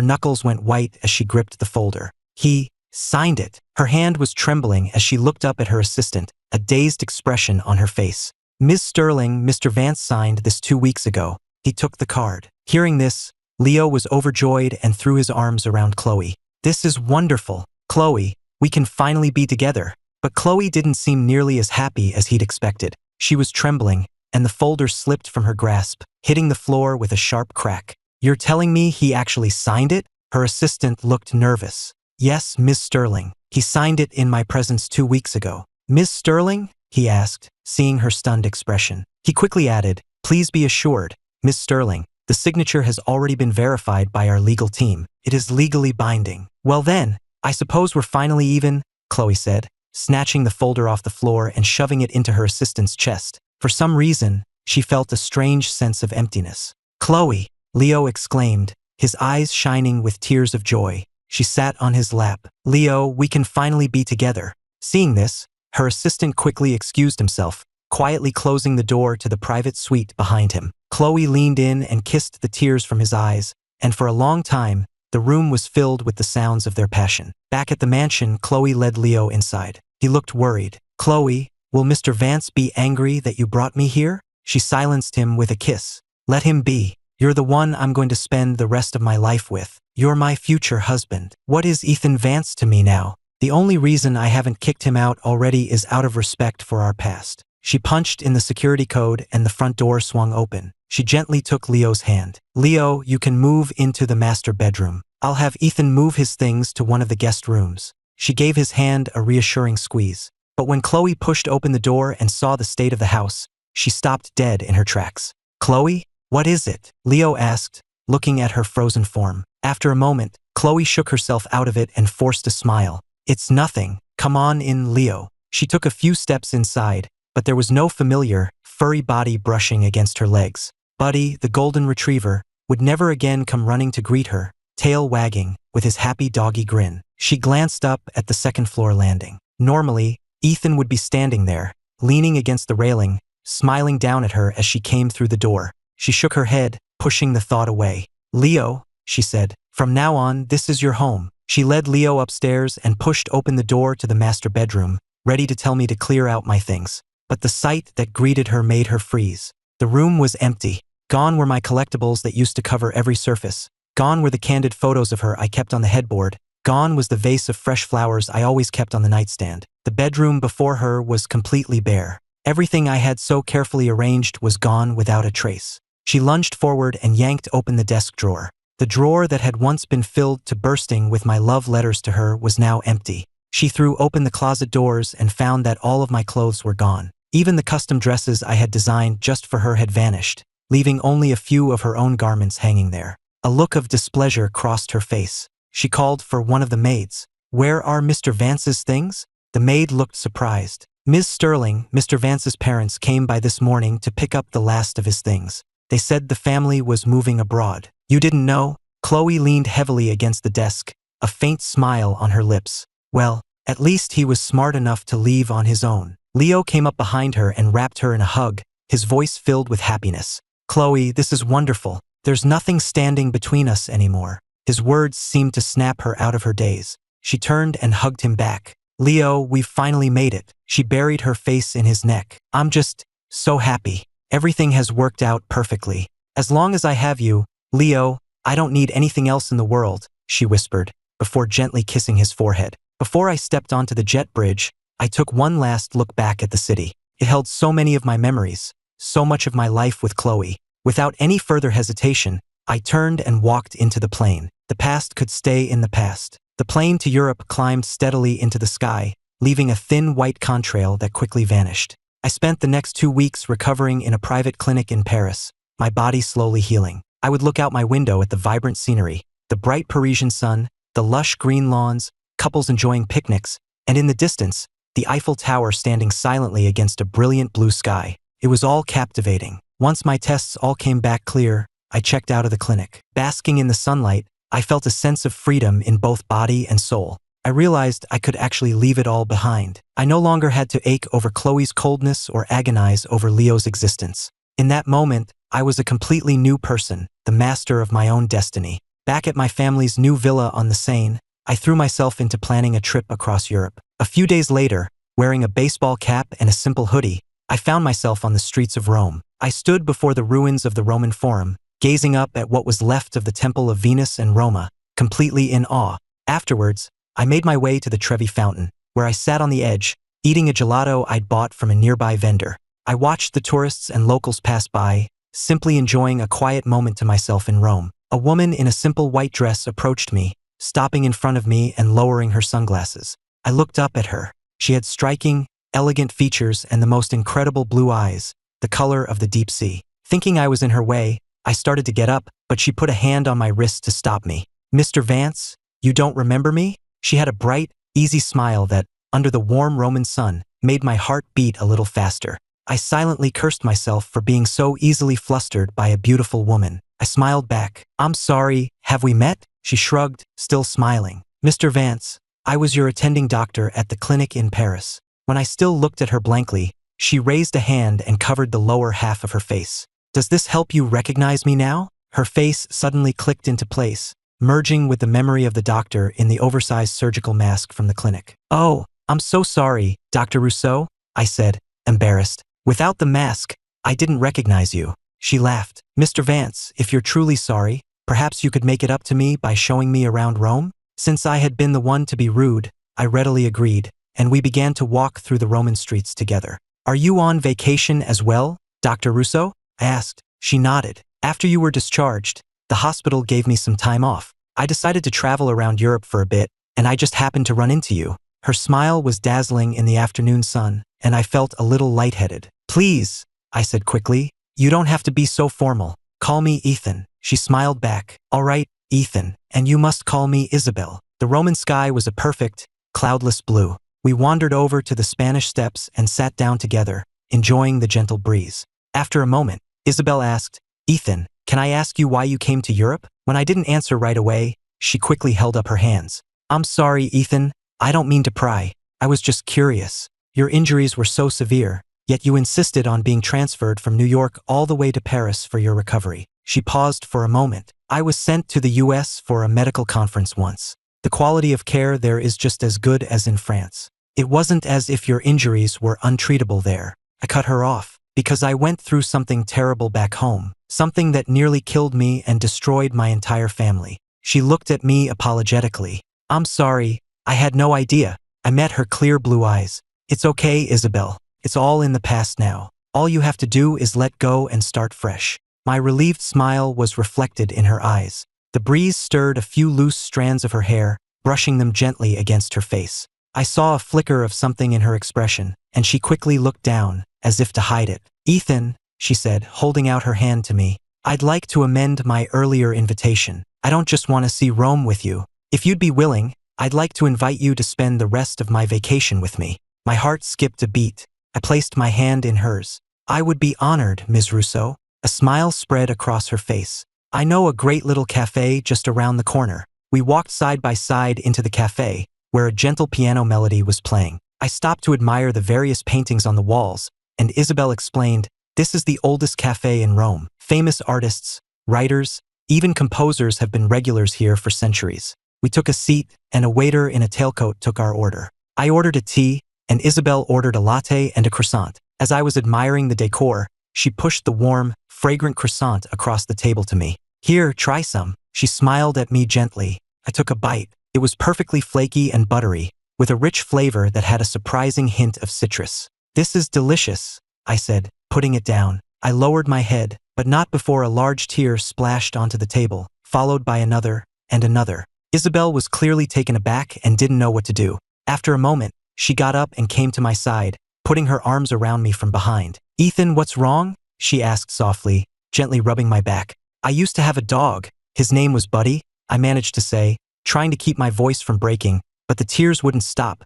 knuckles went white as she gripped the folder. He signed it. Her hand was trembling as she looked up at her assistant, a dazed expression on her face. Ms. Sterling, Mr. Vance signed this 2 weeks ago. He took the card. Hearing this, Leo was overjoyed and threw his arms around Chloe. This is wonderful. Chloe, we can finally be together. But Chloe didn't seem nearly as happy as he'd expected. She was trembling, and the folder slipped from her grasp, hitting the floor with a sharp crack. You're telling me he actually signed it? Her assistant looked nervous. Yes, Ms. Sterling. He signed it in my presence 2 weeks ago. Ms. Sterling? He asked, seeing her stunned expression. He quickly added, please be assured, Ms. Sterling, the signature has already been verified by our legal team. It is legally binding. Well then, I suppose we're finally even, Chloe said, snatching the folder off the floor and shoving it into her assistant's chest. For some reason, she felt a strange sense of emptiness. Chloe, Leo exclaimed, his eyes shining with tears of joy. She sat on his lap. Leo, we can finally be together. Seeing this, her assistant quickly excused himself, quietly closing the door to the private suite behind him. Chloe leaned in and kissed the tears from his eyes, and for a long time, the room was filled with the sounds of their passion. Back at the mansion, Chloe led Leo inside. He looked worried. Chloe, will Mr. Vance be angry that you brought me here? She silenced him with a kiss. Let him be. You're the one I'm going to spend the rest of my life with. You're my future husband. What is Ethan Vance to me now? The only reason I haven't kicked him out already is out of respect for our past. She punched in the security code and the front door swung open. She gently took Leo's hand. Leo, you can move into the master bedroom. I'll have Ethan move his things to one of the guest rooms. She gave his hand a reassuring squeeze. But when Chloe pushed open the door and saw the state of the house, she stopped dead in her tracks. Chloe, what is it? Leo asked, looking at her frozen form. After a moment, Chloe shook herself out of it and forced a smile. It's nothing. Come on in, Leo. She took a few steps inside, but there was no familiar, furry body brushing against her legs. Buddy, the golden retriever, would never again come running to greet her, tail wagging, with his happy doggy grin. She glanced up at the second-floor landing. Normally, Ethan would be standing there, leaning against the railing, smiling down at her as she came through the door. She shook her head, pushing the thought away. "Leo," she said, "from now on, this is your home." She led Leo upstairs and pushed open the door to the master bedroom, ready to tell me to clear out my things. But the sight that greeted her made her freeze. The room was empty. Gone were my collectibles that used to cover every surface. Gone were the candid photos of her I kept on the headboard. Gone was the vase of fresh flowers I always kept on the nightstand. The bedroom before her was completely bare. Everything I had so carefully arranged was gone without a trace. She lunged forward and yanked open the desk drawer. The drawer that had once been filled to bursting with my love letters to her was now empty. She threw open the closet doors and found that all of my clothes were gone. Even the custom dresses I had designed just for her had vanished, leaving only a few of her own garments hanging there. A look of displeasure crossed her face. She called for one of the maids. "Where are Mr. Vance's things?" The maid looked surprised. "Ms. Sterling, Mr. Vance's parents came by this morning to pick up the last of his things. They said the family was moving abroad." "You didn't know?" Chloe leaned heavily against the desk, a faint smile on her lips. "Well, at least he was smart enough to leave on his own." Leo came up behind her and wrapped her in a hug, his voice filled with happiness. "Chloe, this is wonderful. There's nothing standing between us anymore." His words seemed to snap her out of her daze. She turned and hugged him back. "Leo, we've finally made it." She buried her face in his neck. "I'm just so happy. Everything has worked out perfectly. As long as I have you, Leo, I don't need anything else in the world," she whispered, before gently kissing his forehead. Before I stepped onto the jet bridge, I took one last look back at the city. It held so many of my memories, so much of my life with Chloe. Without any further hesitation, I turned and walked into the plane. The past could stay in the past. The plane to Europe climbed steadily into the sky, leaving a thin white contrail that quickly vanished. I spent the next 2 weeks recovering in a private clinic in Paris, my body slowly healing. I would look out my window at the vibrant scenery, the bright Parisian sun, the lush green lawns, couples enjoying picnics, and in the distance, the Eiffel Tower standing silently against a brilliant blue sky. It was all captivating. Once my tests all came back clear, I checked out of the clinic. Basking in the sunlight, I felt a sense of freedom in both body and soul. I realized I could actually leave it all behind. I no longer had to ache over Chloe's coldness or agonize over Leo's existence. In that moment, I was a completely new person, the master of my own destiny. Back at my family's new villa on the Seine, I threw myself into planning a trip across Europe. A few days later, wearing a baseball cap and a simple hoodie, I found myself on the streets of Rome. I stood before the ruins of the Roman Forum, gazing up at what was left of the Temple of Venus and Roma, completely in awe. Afterwards, I made my way to the Trevi Fountain, where I sat on the edge, eating a gelato I'd bought from a nearby vendor. I watched the tourists and locals pass by, simply enjoying a quiet moment to myself in Rome. A woman in a simple white dress approached me, stopping in front of me and lowering her sunglasses. I looked up at her. She had striking, elegant features and the most incredible blue eyes, the color of the deep sea. Thinking I was in her way, I started to get up, but she put a hand on my wrist to stop me. "Mr. Vance, you don't remember me?" She had a bright, easy smile that, under the warm Roman sun, made my heart beat a little faster. I silently cursed myself for being so easily flustered by a beautiful woman. I smiled back. "I'm sorry, have we met?" She shrugged, still smiling. "Mr. Vance, I was your attending doctor at the clinic in Paris." When I still looked at her blankly, she raised a hand and covered the lower half of her face. "Does this help you recognize me now?" Her face suddenly clicked into place, merging with the memory of the doctor in the oversized surgical mask from the clinic. "Oh, I'm so sorry, Dr. Rousseau," I said, embarrassed. "Without the mask, I didn't recognize you." She laughed. "Mr. Vance, if you're truly sorry, perhaps you could make it up to me by showing me around Rome?" Since I had been the one to be rude, I readily agreed, and we began to walk through the Roman streets together. "Are you on vacation as well, Dr. Rousseau?" I asked. She nodded. "After you were discharged, the hospital gave me some time off. I decided to travel around Europe for a bit, and I just happened to run into you." Her smile was dazzling in the afternoon sun, and I felt a little lightheaded. "Please," I said quickly, "you don't have to be so formal. Call me Ethan." She smiled back. "All right, Ethan, and you must call me Isabel." The Roman sky was a perfect, cloudless blue. We wandered over to the Spanish Steps and sat down together, enjoying the gentle breeze. After a moment, Isabel asked, "Ethan, can I ask you why you came to Europe?" When I didn't answer right away, she quickly held up her hands. "I'm sorry, Ethan. I don't mean to pry. I was just curious. Your injuries were so severe. Yet you insisted on being transferred from New York all the way to Paris for your recovery. She paused for a moment. I was sent to the US for a medical conference once. The quality of care there is just as good as in France. It wasn't as if your injuries were untreatable there. I cut her off, because I went through something terrible back home, something that nearly killed me and destroyed my entire family. She looked at me apologetically. I'm sorry, I had no idea. I met her clear blue eyes. It's okay, Isabel. It's all in the past now. All you have to do is let go and start fresh. My relieved smile was reflected in her eyes. The breeze stirred a few loose strands of her hair, brushing them gently against her face. I saw a flicker of something in her expression, and she quickly looked down, as if to hide it. Ethan, she said, holding out her hand to me, I'd like to amend my earlier invitation. I don't just want to see Rome with you. If you'd be willing, I'd like to invite you to spend the rest of my vacation with me. My heart skipped a beat. I placed my hand in hers. I would be honored, Ms. Rousseau. A smile spread across her face. I know a great little cafe just around the corner. We walked side by side into the cafe, where a gentle piano melody was playing. I stopped to admire the various paintings on the walls, and Isabel explained, this is the oldest cafe in Rome. Famous artists, writers, even composers have been regulars here for centuries. We took a seat, and a waiter in a tailcoat took our order. I ordered a tea, and Isabel ordered a latte and a croissant. As I was admiring the decor, she pushed the warm, fragrant croissant across the table to me. Here, try some. She smiled at me gently. I took a bite. It was perfectly flaky and buttery, with a rich flavor that had a surprising hint of citrus. This is delicious, I said, putting it down. I lowered my head, but not before a large tear splashed onto the table, followed by another and another. Isabel was clearly taken aback and didn't know what to do. After a moment, she got up and came to my side, putting her arms around me from behind. Ethan, what's wrong? She asked softly, gently rubbing my back. I used to have a dog. His name was Buddy, I managed to say, trying to keep my voice from breaking, but the tears wouldn't stop.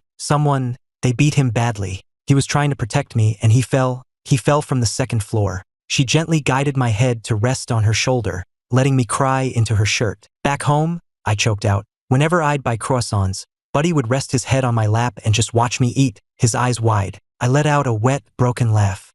They beat him badly. He was trying to protect me, and he fell from the second floor. She gently guided my head to rest on her shoulder, letting me cry into her shirt. Back home, I choked out. Whenever I'd buy croissants, Buddy would rest his head on my lap and just watch me eat, his eyes wide. I let out a wet, broken laugh.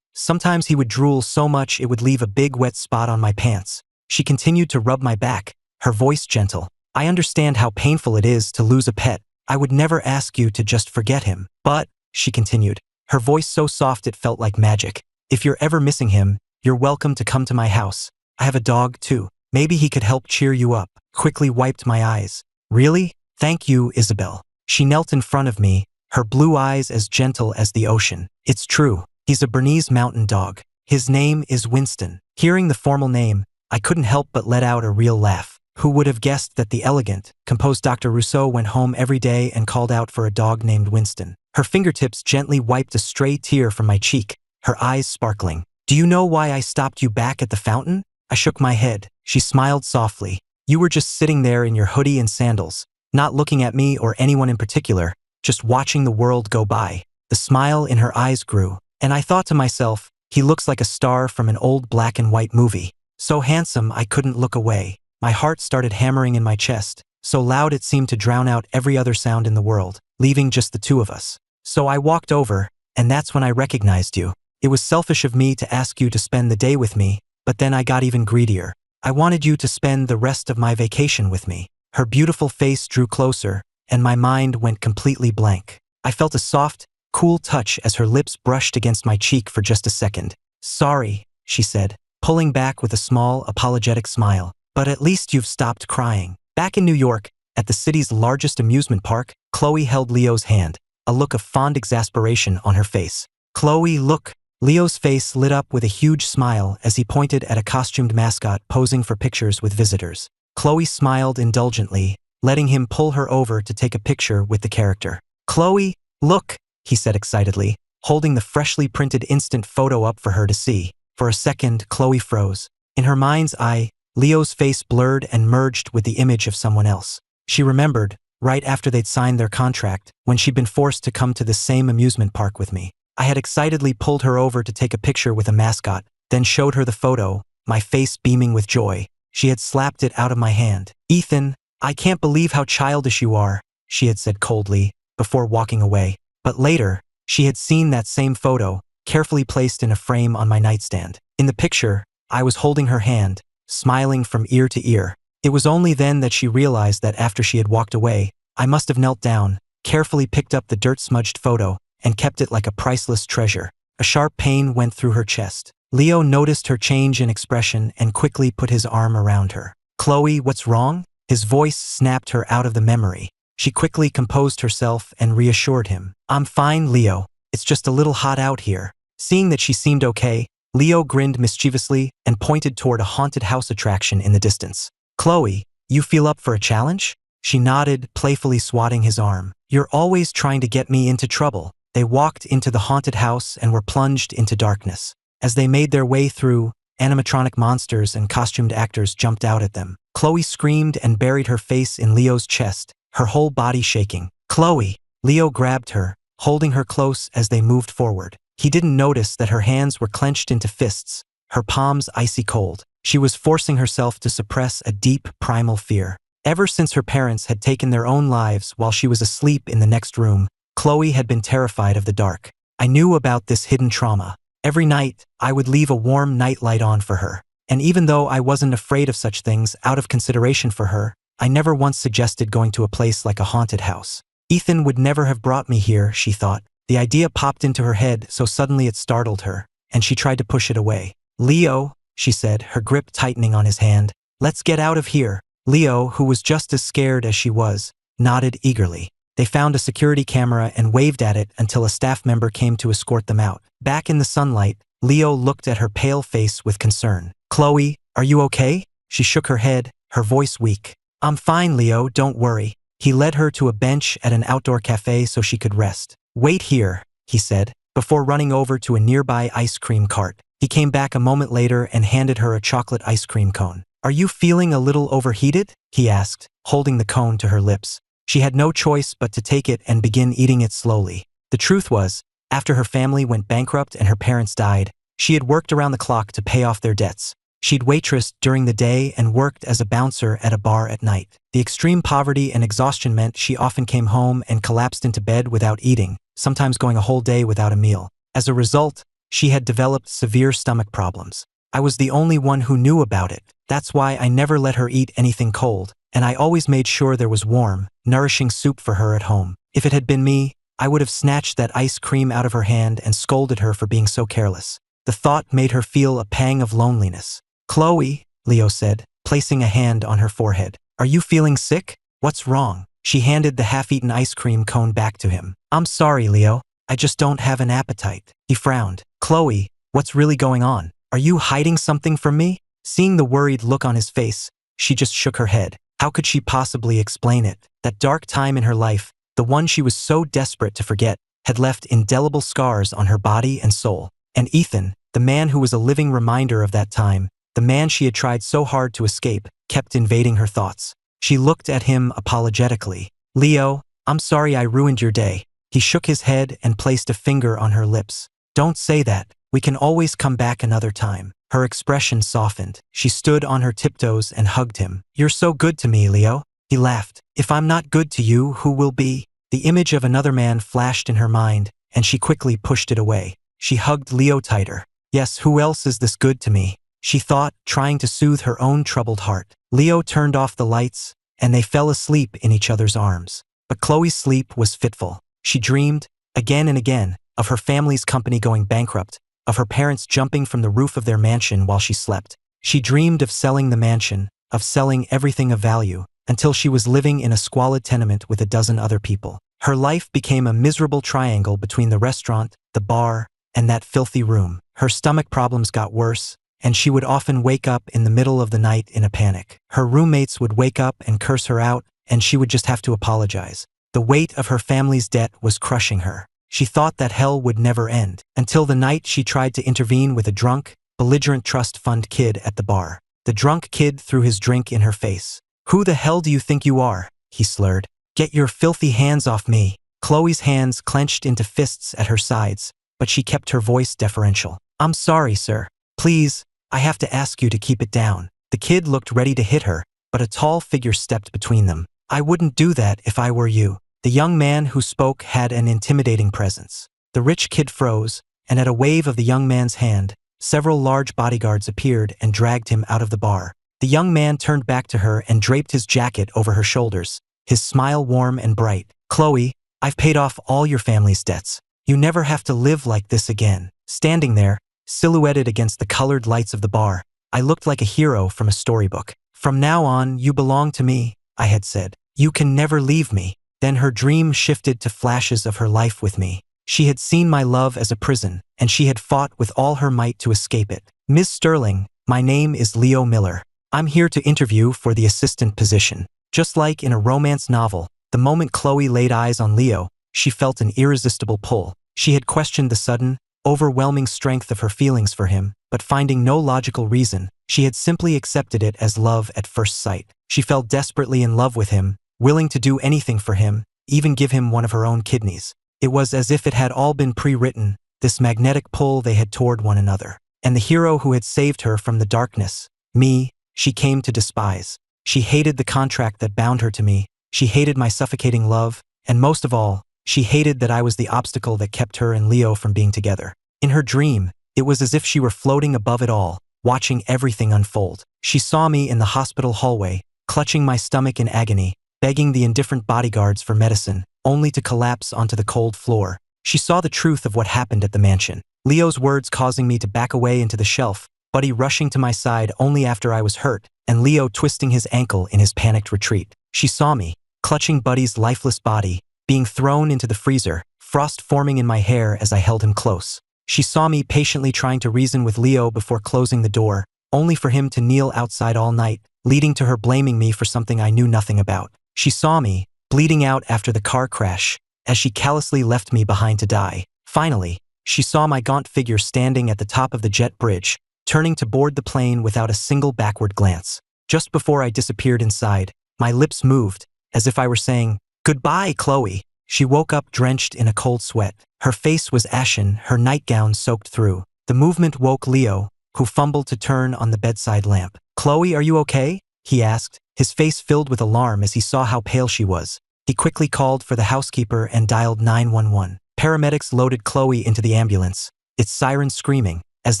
Sometimes he would drool so much it would leave a big wet spot on my pants. She continued to rub my back, her voice gentle. I understand how painful it is to lose a pet. I would never ask you to just forget him. But, she continued, her voice so soft it felt like magic. If you're ever missing him, you're welcome to come to my house. I have a dog too. Maybe he could help cheer you up. Quickly wiped my eyes. Really? Thank you, Isabel. She knelt in front of me, her blue eyes as gentle as the ocean. It's true. He's a Bernese mountain dog. His name is Winston. Hearing the formal name, I couldn't help but let out a real laugh. Who would have guessed that the elegant, composed Dr. Rousseau went home every day and called out for a dog named Winston? Her fingertips gently wiped a stray tear from my cheek, her eyes sparkling. Do you know why I stopped you back at the fountain? I shook my head. She smiled softly. You were just sitting there in your hoodie and sandals, not looking at me or anyone in particular, just watching the world go by. The smile in her eyes grew, and I thought to myself, he looks like a star from an old black and white movie. So handsome I couldn't look away. My heart started hammering in my chest, so loud it seemed to drown out every other sound in the world, leaving just the two of us. So I walked over, and that's when I recognized you. It was selfish of me to ask you to spend the day with me, but then I got even greedier. I wanted you to spend the rest of my vacation with me. Her beautiful face drew closer, and my mind went completely blank. I felt a soft, cool touch as her lips brushed against my cheek for just a second. Sorry, she said, pulling back with a small, apologetic smile. But at least you've stopped crying. Back in New York, at the city's largest amusement park, Chloe held Leo's hand, a look of fond exasperation on her face. Chloe, look! Leo's face lit up with a huge smile as he pointed at a costumed mascot posing for pictures with visitors. Chloe smiled indulgently, letting him pull her over to take a picture with the character. Chloe, look! He said excitedly, holding the freshly printed instant photo up for her to see. For a second, Chloe froze. In her mind's eye, Leo's face blurred and merged with the image of someone else. She remembered, right after they'd signed their contract, when she'd been forced to come to the same amusement park with me. I had excitedly pulled her over to take a picture with a mascot, then showed her the photo, my face beaming with joy. She had slapped it out of my hand. Ethan, I can't believe how childish you are, she had said coldly, before walking away. But later, she had seen that same photo, carefully placed in a frame on my nightstand. In the picture, I was holding her hand, smiling from ear to ear. It was only then that she realized that after she had walked away, I must have knelt down, carefully picked up the dirt-smudged photo, and kept it like a priceless treasure. A sharp pain went through her chest. Leo noticed her change in expression and quickly put his arm around her. "Chloe, what's wrong?" His voice snapped her out of the memory. She quickly composed herself and reassured him. "I'm fine, Leo. It's just a little hot out here." Seeing that she seemed okay, Leo grinned mischievously and pointed toward a haunted house attraction in the distance. "Chloe, you feel up for a challenge?" She nodded, playfully swatting his arm. "You're always trying to get me into trouble." They walked into the haunted house and were plunged into darkness. As they made their way through, animatronic monsters and costumed actors jumped out at them. Chloe screamed and buried her face in Leo's chest, her whole body shaking. "Chloe!" Leo grabbed her, holding her close as they moved forward. He didn't notice that her hands were clenched into fists, her palms icy cold. She was forcing herself to suppress a deep, primal fear. Ever since her parents had taken their own lives while she was asleep in the next room, Chloe had been terrified of the dark. I knew about this hidden trauma. Every night, I would leave a warm nightlight on for her. And even though I wasn't afraid of such things out of consideration for her, I never once suggested going to a place like a haunted house. Ethan would never have brought me here, she thought. The idea popped into her head so suddenly it startled her, and she tried to push it away. "Leo," she said, her grip tightening on his hand, "let's get out of here." Leo, who was just as scared as she was, nodded eagerly. They found a security camera and waved at it until a staff member came to escort them out. Back in the sunlight, Leo looked at her pale face with concern. "Chloe, are you okay?" She shook her head, her voice weak. "I'm fine, Leo, don't worry." He led her to a bench at an outdoor cafe so she could rest. "Wait here," he said, before running over to a nearby ice cream cart. He came back a moment later and handed her a chocolate ice cream cone. "Are you feeling a little overheated?" he asked, holding the cone to her lips. She had no choice but to take it and begin eating it slowly. The truth was, after her family went bankrupt and her parents died, she had worked around the clock to pay off their debts. She'd waitressed during the day and worked as a bouncer at a bar at night. The extreme poverty and exhaustion meant she often came home and collapsed into bed without eating, sometimes going a whole day without a meal. As a result, she had developed severe stomach problems. I was the only one who knew about it. That's why I never let her eat anything cold, and I always made sure there was warm, nourishing soup for her at home. If it had been me, I would have snatched that ice cream out of her hand and scolded her for being so careless. The thought made her feel a pang of loneliness. "Chloe," Leo said, placing a hand on her forehead. "Are you feeling sick? What's wrong?" She handed the half-eaten ice cream cone back to him. "I'm sorry, Leo. I just don't have an appetite." He frowned. "Chloe, what's really going on? Are you hiding something from me?" Seeing the worried look on his face, she just shook her head. How could she possibly explain it? That dark time in her life, the one she was so desperate to forget, had left indelible scars on her body and soul. And Ethan, the man who was a living reminder of that time, the man she had tried so hard to escape, kept invading her thoughts. She looked at him apologetically. "Leo, I'm sorry I ruined your day." He shook his head and placed a finger on her lips. "Don't say that. We can always come back another time." Her expression softened. She stood on her tiptoes and hugged him. "You're so good to me, Leo." He laughed. "If I'm not good to you, who will be?" The image of another man flashed in her mind, and she quickly pushed it away. She hugged Leo tighter. "Yes, who else is this good to me?" she thought, trying to soothe her own troubled heart. Leo turned off the lights, and they fell asleep in each other's arms. But Chloe's sleep was fitful. She dreamed, again and again, of her family's company going bankrupt, of her parents jumping from the roof of their mansion while she slept. She dreamed of selling the mansion, of selling everything of value, until she was living in a squalid tenement with a dozen other people. Her life became a miserable triangle between the restaurant, the bar, and that filthy room. Her stomach problems got worse, and she would often wake up in the middle of the night in a panic. Her roommates would wake up and curse her out, and she would just have to apologize. The weight of her family's debt was crushing her. She thought that hell would never end, until the night she tried to intervene with a drunk, belligerent trust fund kid at the bar. The drunk kid threw his drink in her face. "Who the hell do you think you are?" he slurred. "Get your filthy hands off me." Chloe's hands clenched into fists at her sides, but she kept her voice deferential. "I'm sorry, sir. Please, I have to ask you to keep it down." The kid looked ready to hit her, but a tall figure stepped between them. "I wouldn't do that if I were you." The young man who spoke had an intimidating presence. The rich kid froze, and at a wave of the young man's hand, several large bodyguards appeared and dragged him out of the bar. The young man turned back to her and draped his jacket over her shoulders, his smile warm and bright. "Chloe, I've paid off all your family's debts. You never have to live like this again." Standing there, silhouetted against the colored lights of the bar, I looked like a hero from a storybook. "From now on, you belong to me," I had said. "You can never leave me." Then her dream shifted to flashes of her life with me. She had seen my love as a prison, and she had fought with all her might to escape it. "Miss Sterling, my name is Leo Miller. I'm here to interview for the assistant position." Just like in a romance novel, the moment Chloe laid eyes on Leo, she felt an irresistible pull. She had questioned the sudden, overwhelming strength of her feelings for him, but finding no logical reason, she had simply accepted it as love at first sight. She fell desperately in love with him, willing to do anything for him, even give him one of her own kidneys. It was as if it had all been pre-written, this magnetic pull they had toward one another. And the hero who had saved her from the darkness, me, she came to despise. She hated the contract that bound her to me, she hated my suffocating love, and most of all, she hated that I was the obstacle that kept her and Leo from being together. In her dream, it was as if she were floating above it all, watching everything unfold. She saw me in the hospital hallway, clutching my stomach in agony, begging the indifferent bodyguards for medicine, only to collapse onto the cold floor. She saw the truth of what happened at the mansion. Leo's words causing me to back away into the shelf, Buddy rushing to my side only after I was hurt, and Leo twisting his ankle in his panicked retreat. She saw me, clutching Buddy's lifeless body, being thrown into the freezer, frost forming in my hair as I held him close. She saw me patiently trying to reason with Leo before closing the door, only for him to kneel outside all night, leading to her blaming me for something I knew nothing about. She saw me, bleeding out after the car crash, as she callously left me behind to die. Finally, she saw my gaunt figure standing at the top of the jet bridge, turning to board the plane without a single backward glance. Just before I disappeared inside, my lips moved, as if I were saying, "Goodbye, Chloe." She woke up drenched in a cold sweat. Her face was ashen, her nightgown soaked through. The movement woke Leo, who fumbled to turn on the bedside lamp. "Chloe, are you okay?" he asked, his face filled with alarm as he saw how pale she was. He quickly called for the housekeeper and dialed 911. Paramedics loaded Chloe into the ambulance, its siren screaming, as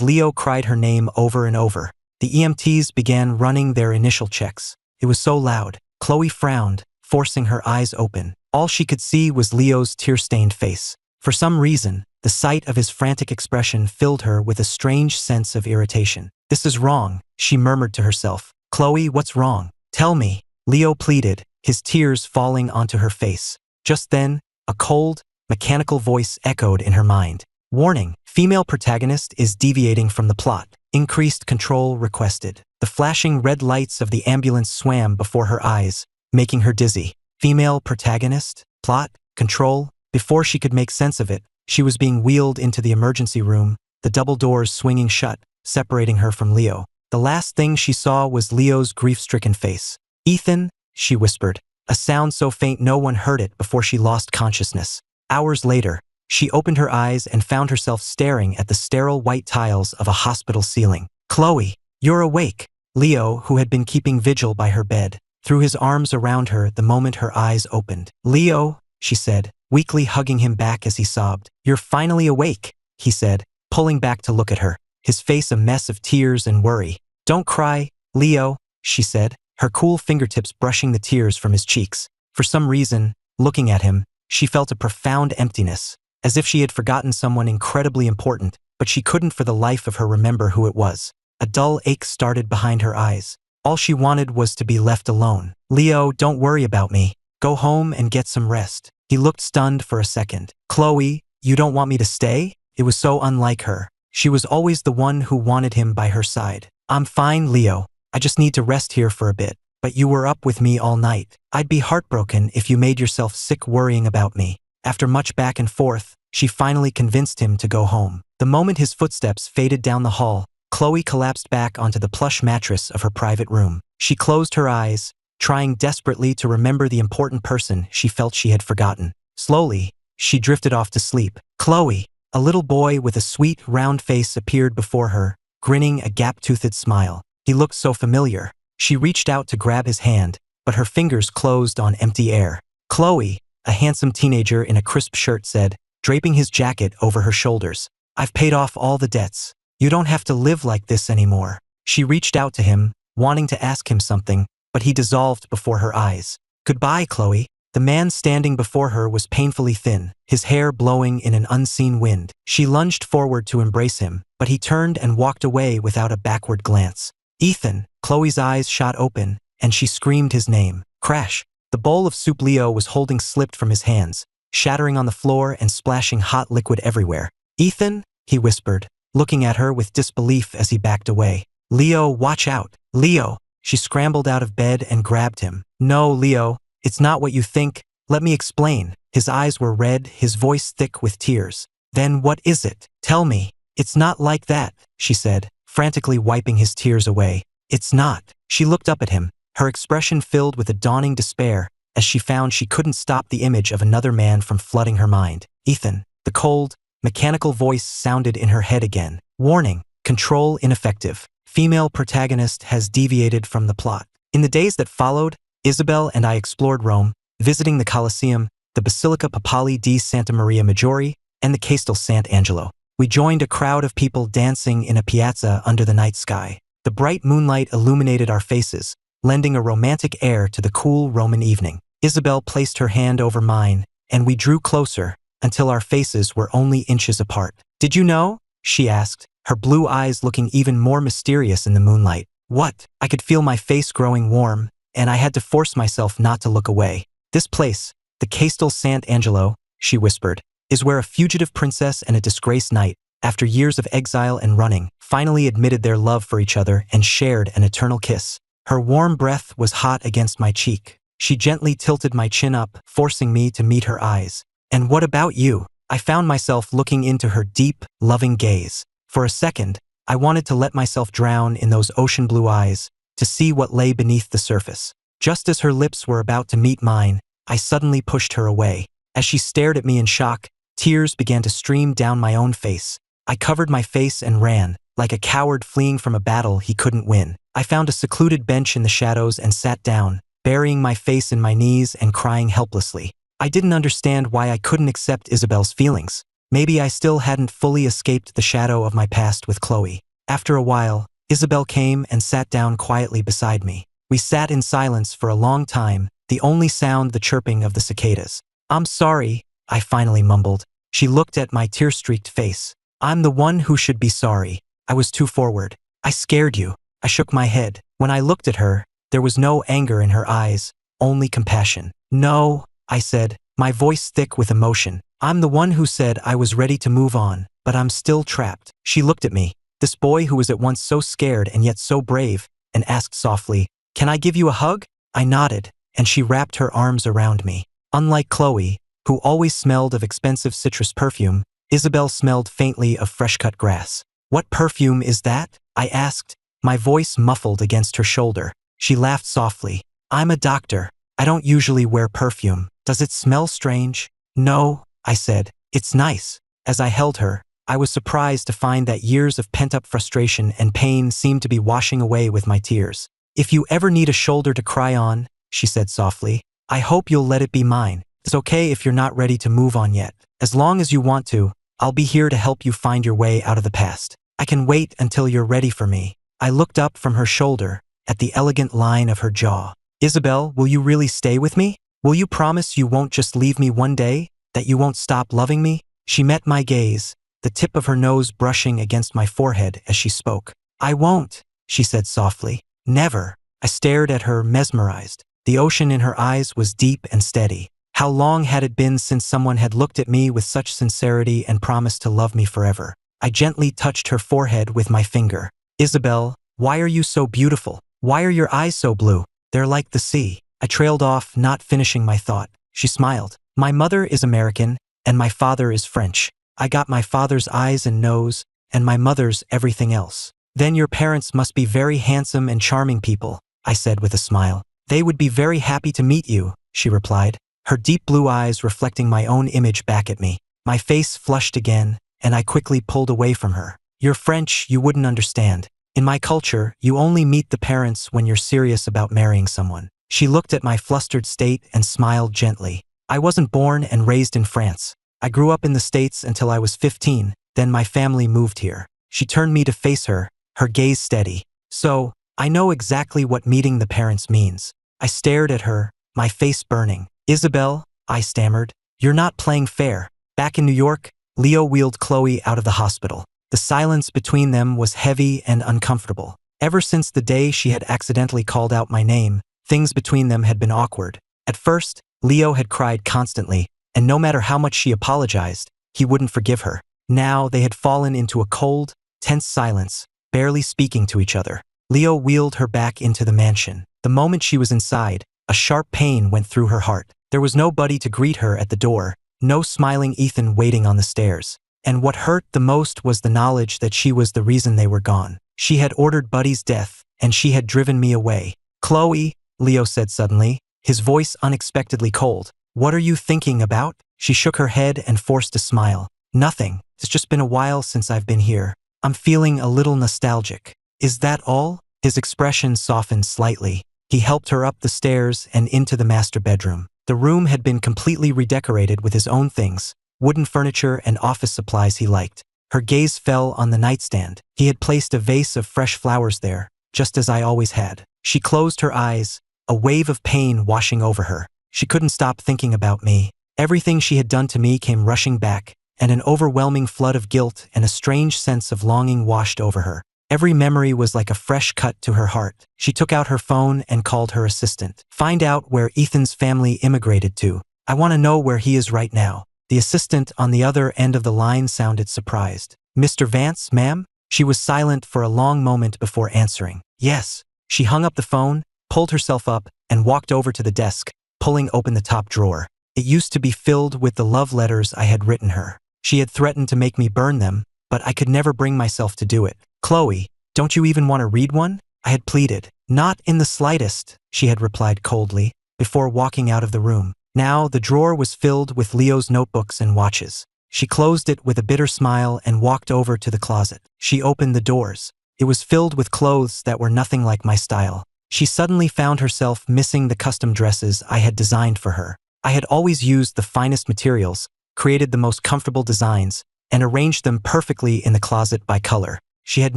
Leo cried her name over and over. The EMTs began running their initial checks. It was so loud. Chloe frowned, forcing her eyes open. All she could see was Leo's tear-stained face. For some reason, the sight of his frantic expression filled her with a strange sense of irritation. "This is wrong," she murmured to herself. "Chloe, what's wrong? Tell me," Leo pleaded, his tears falling onto her face. Just then, a cold, mechanical voice echoed in her mind. "Warning, female protagonist is deviating from the plot. Increased control requested." The flashing red lights of the ambulance swam before her eyes, making her dizzy. Female protagonist? Plot? Control? Before she could make sense of it, she was being wheeled into the emergency room, the double doors swinging shut, separating her from Leo. The last thing she saw was Leo's grief-stricken face. "Ethan," she whispered, a sound so faint no one heard it before she lost consciousness. Hours later, she opened her eyes and found herself staring at the sterile white tiles of a hospital ceiling. "Chloe, you're awake." Leo, who had been keeping vigil by her bed, threw his arms around her the moment her eyes opened. "Leo," she said, weakly hugging him back as he sobbed. "You're finally awake," he said, pulling back to look at her, his face a mess of tears and worry. "Don't cry, Leo," she said, her cool fingertips brushing the tears from his cheeks. For some reason, looking at him, she felt a profound emptiness, as if she had forgotten someone incredibly important, but she couldn't for the life of her remember who it was. A dull ache started behind her eyes. All she wanted was to be left alone. "Leo, don't worry about me. Go home and get some rest." He looked stunned for a second. "Chloe, you don't want me to stay?" It was so unlike her. She was always the one who wanted him by her side. "I'm fine, Leo. I just need to rest here for a bit. But you were up with me all night. I'd be heartbroken if you made yourself sick worrying about me." After much back and forth, she finally convinced him to go home. The moment his footsteps faded down the hall, Chloe collapsed back onto the plush mattress of her private room. She closed her eyes, trying desperately to remember the important person she felt she had forgotten. Slowly, she drifted off to sleep. "Chloe!" A little boy with a sweet, round face appeared before her, grinning a gap-toothed smile. He looked so familiar. She reached out to grab his hand, but her fingers closed on empty air. "Chloe," a handsome teenager in a crisp shirt said, draping his jacket over her shoulders. I've paid off all the debts. You don't have to live like this anymore. She reached out to him, wanting to ask him something, but he dissolved before her eyes. Goodbye, Chloe. The man standing before her was painfully thin, his hair blowing in an unseen wind. She lunged forward to embrace him, but he turned and walked away without a backward glance. Ethan! Chloe's eyes shot open, and she screamed his name. Crash! The bowl of soup Leo was holding slipped from his hands, shattering on the floor and splashing hot liquid everywhere. Ethan? He whispered, looking at her with disbelief as he backed away. Leo, watch out! Leo! She scrambled out of bed and grabbed him. No, Leo, it's not what you think. Let me explain. His eyes were red, his voice thick with tears. Then what is it? Tell me. It's not like that, she said, frantically wiping his tears away. It's not. She looked up at him, her expression filled with a dawning despair, as she found she couldn't stop the image of another man from flooding her mind. Ethan. The cold, mechanical voice sounded in her head again. Warning. Control ineffective. Female protagonist has deviated from the plot. In the days that followed, Isabel and I explored Rome, visiting the Colosseum, the Basilica Papali di Santa Maria Maggiore, and the Castel Sant'Angelo. We joined a crowd of people dancing in a piazza under the night sky. The bright moonlight illuminated our faces, lending a romantic air to the cool Roman evening. Isabel placed her hand over mine, and we drew closer, until our faces were only inches apart. Did you know? She asked, her blue eyes looking even more mysterious in the moonlight. What? I could feel my face growing warm, and I had to force myself not to look away. This place, the Castel Sant'Angelo, she whispered, is where a fugitive princess and a disgraced knight, after years of exile and running, finally admitted their love for each other and shared an eternal kiss. Her warm breath was hot against my cheek. She gently tilted my chin up, forcing me to meet her eyes. And what about you? I found myself looking into her deep, loving gaze. For a second, I wanted to let myself drown in those ocean blue eyes, to see what lay beneath the surface. Just as her lips were about to meet mine, I suddenly pushed her away. As she stared at me in shock, tears began to stream down my own face. I covered my face and ran, like a coward fleeing from a battle he couldn't win. I found a secluded bench in the shadows and sat down, burying my face in my knees and crying helplessly. I didn't understand why I couldn't accept Isabel's feelings. Maybe I still hadn't fully escaped the shadow of my past with Chloe. After a while, Isabel came and sat down quietly beside me. We sat in silence for a long time, the only sound the chirping of the cicadas. I'm sorry, I finally mumbled. She looked at my tear-streaked face. I'm the one who should be sorry. I was too forward. I scared you. I shook my head. When I looked at her, there was no anger in her eyes, only compassion. No, I said, my voice thick with emotion. I'm the one who said I was ready to move on, but I'm still trapped. She looked at me, this boy who was at once so scared and yet so brave, and asked softly, "Can I give you a hug?" I nodded, and she wrapped her arms around me. Unlike Chloe, who always smelled of expensive citrus perfume, Isabel smelled faintly of fresh-cut grass. What perfume is that? I asked, my voice muffled against her shoulder. She laughed softly. I'm a doctor. I don't usually wear perfume. Does it smell strange? No, I said. It's nice. As I held her, I was surprised to find that years of pent-up frustration and pain seemed to be washing away with my tears. If you ever need a shoulder to cry on, she said softly, I hope you'll let it be mine. It's okay if you're not ready to move on yet. As long as you want to, I'll be here to help you find your way out of the past. I can wait until you're ready for me. I looked up from her shoulder, at the elegant line of her jaw. Isabel, will you really stay with me? Will you promise you won't just leave me one day? That you won't stop loving me? She met my gaze, the tip of her nose brushing against my forehead as she spoke. I won't, she said softly. Never. I stared at her, mesmerized. The ocean in her eyes was deep and steady. How long had it been since someone had looked at me with such sincerity and promised to love me forever? I gently touched her forehead with my finger. Isabel, why are you so beautiful? Why are your eyes so blue? They're like the sea. I trailed off, not finishing my thought. She smiled. My mother is American, and my father is French. I got my father's eyes and nose, and my mother's everything else. Then your parents must be very handsome and charming people, I said with a smile. They would be very happy to meet you, she replied, her deep blue eyes reflecting my own image back at me. My face flushed again, and I quickly pulled away from her. You're French, you wouldn't understand. In my culture, you only meet the parents when you're serious about marrying someone. She looked at my flustered state and smiled gently. I wasn't born and raised in France. I grew up in the States until I was 15, Then my family moved here. She turned me to face her, her gaze steady. So, I know exactly what meeting the parents means. I stared at her, my face burning. Isabel, I stammered, you're not playing fair. Back in New York, Leo wheeled Chloe out of the hospital. The silence between them was heavy and uncomfortable. Ever since the day she had accidentally called out my name, things between them had been awkward. At first, Leo had cried constantly, and no matter how much she apologized, he wouldn't forgive her. Now they had fallen into a cold, tense silence, barely speaking to each other. Leo wheeled her back into the mansion. The moment she was inside, a sharp pain went through her heart. There was nobody to greet her at the door, no smiling Ethan waiting on the stairs. And what hurt the most was the knowledge that she was the reason they were gone. She had ordered Buddy's death, and she had driven me away. Chloe, Leo said suddenly, his voice unexpectedly cold. What are you thinking about? She shook her head and forced a smile. Nothing. It's just been a while since I've been here. I'm feeling a little nostalgic. Is that all? His expression softened slightly. He helped her up the stairs and into the master bedroom. The room had been completely redecorated with his own things, wooden furniture and office supplies he liked. Her gaze fell on the nightstand. He had placed a vase of fresh flowers there, just as I always had. She closed her eyes, a wave of pain washing over her. She couldn't stop thinking about me. Everything she had done to me came rushing back, and an overwhelming flood of guilt and a strange sense of longing washed over her. Every memory was like a fresh cut to her heart. She took out her phone and called her assistant. Find out where Ethan's family immigrated to. I want to know where he is right now. The assistant on the other end of the line sounded surprised. Mr. Vance, ma'am? She was silent for a long moment before answering. Yes. She hung up the phone, pulled herself up, and walked over to the desk, pulling open the top drawer. It used to be filled with the love letters I had written her. She had threatened to make me burn them, but I could never bring myself to do it. Chloe, don't you even want to read one? I had pleaded. Not in the slightest, she had replied coldly, before walking out of the room. Now the drawer was filled with Leo's notebooks and watches. She closed it with a bitter smile and walked over to the closet. She opened the doors. It was filled with clothes that were nothing like my style. She suddenly found herself missing the custom dresses I had designed for her. I had always used the finest materials, created the most comfortable designs, and arranged them perfectly in the closet by color. She had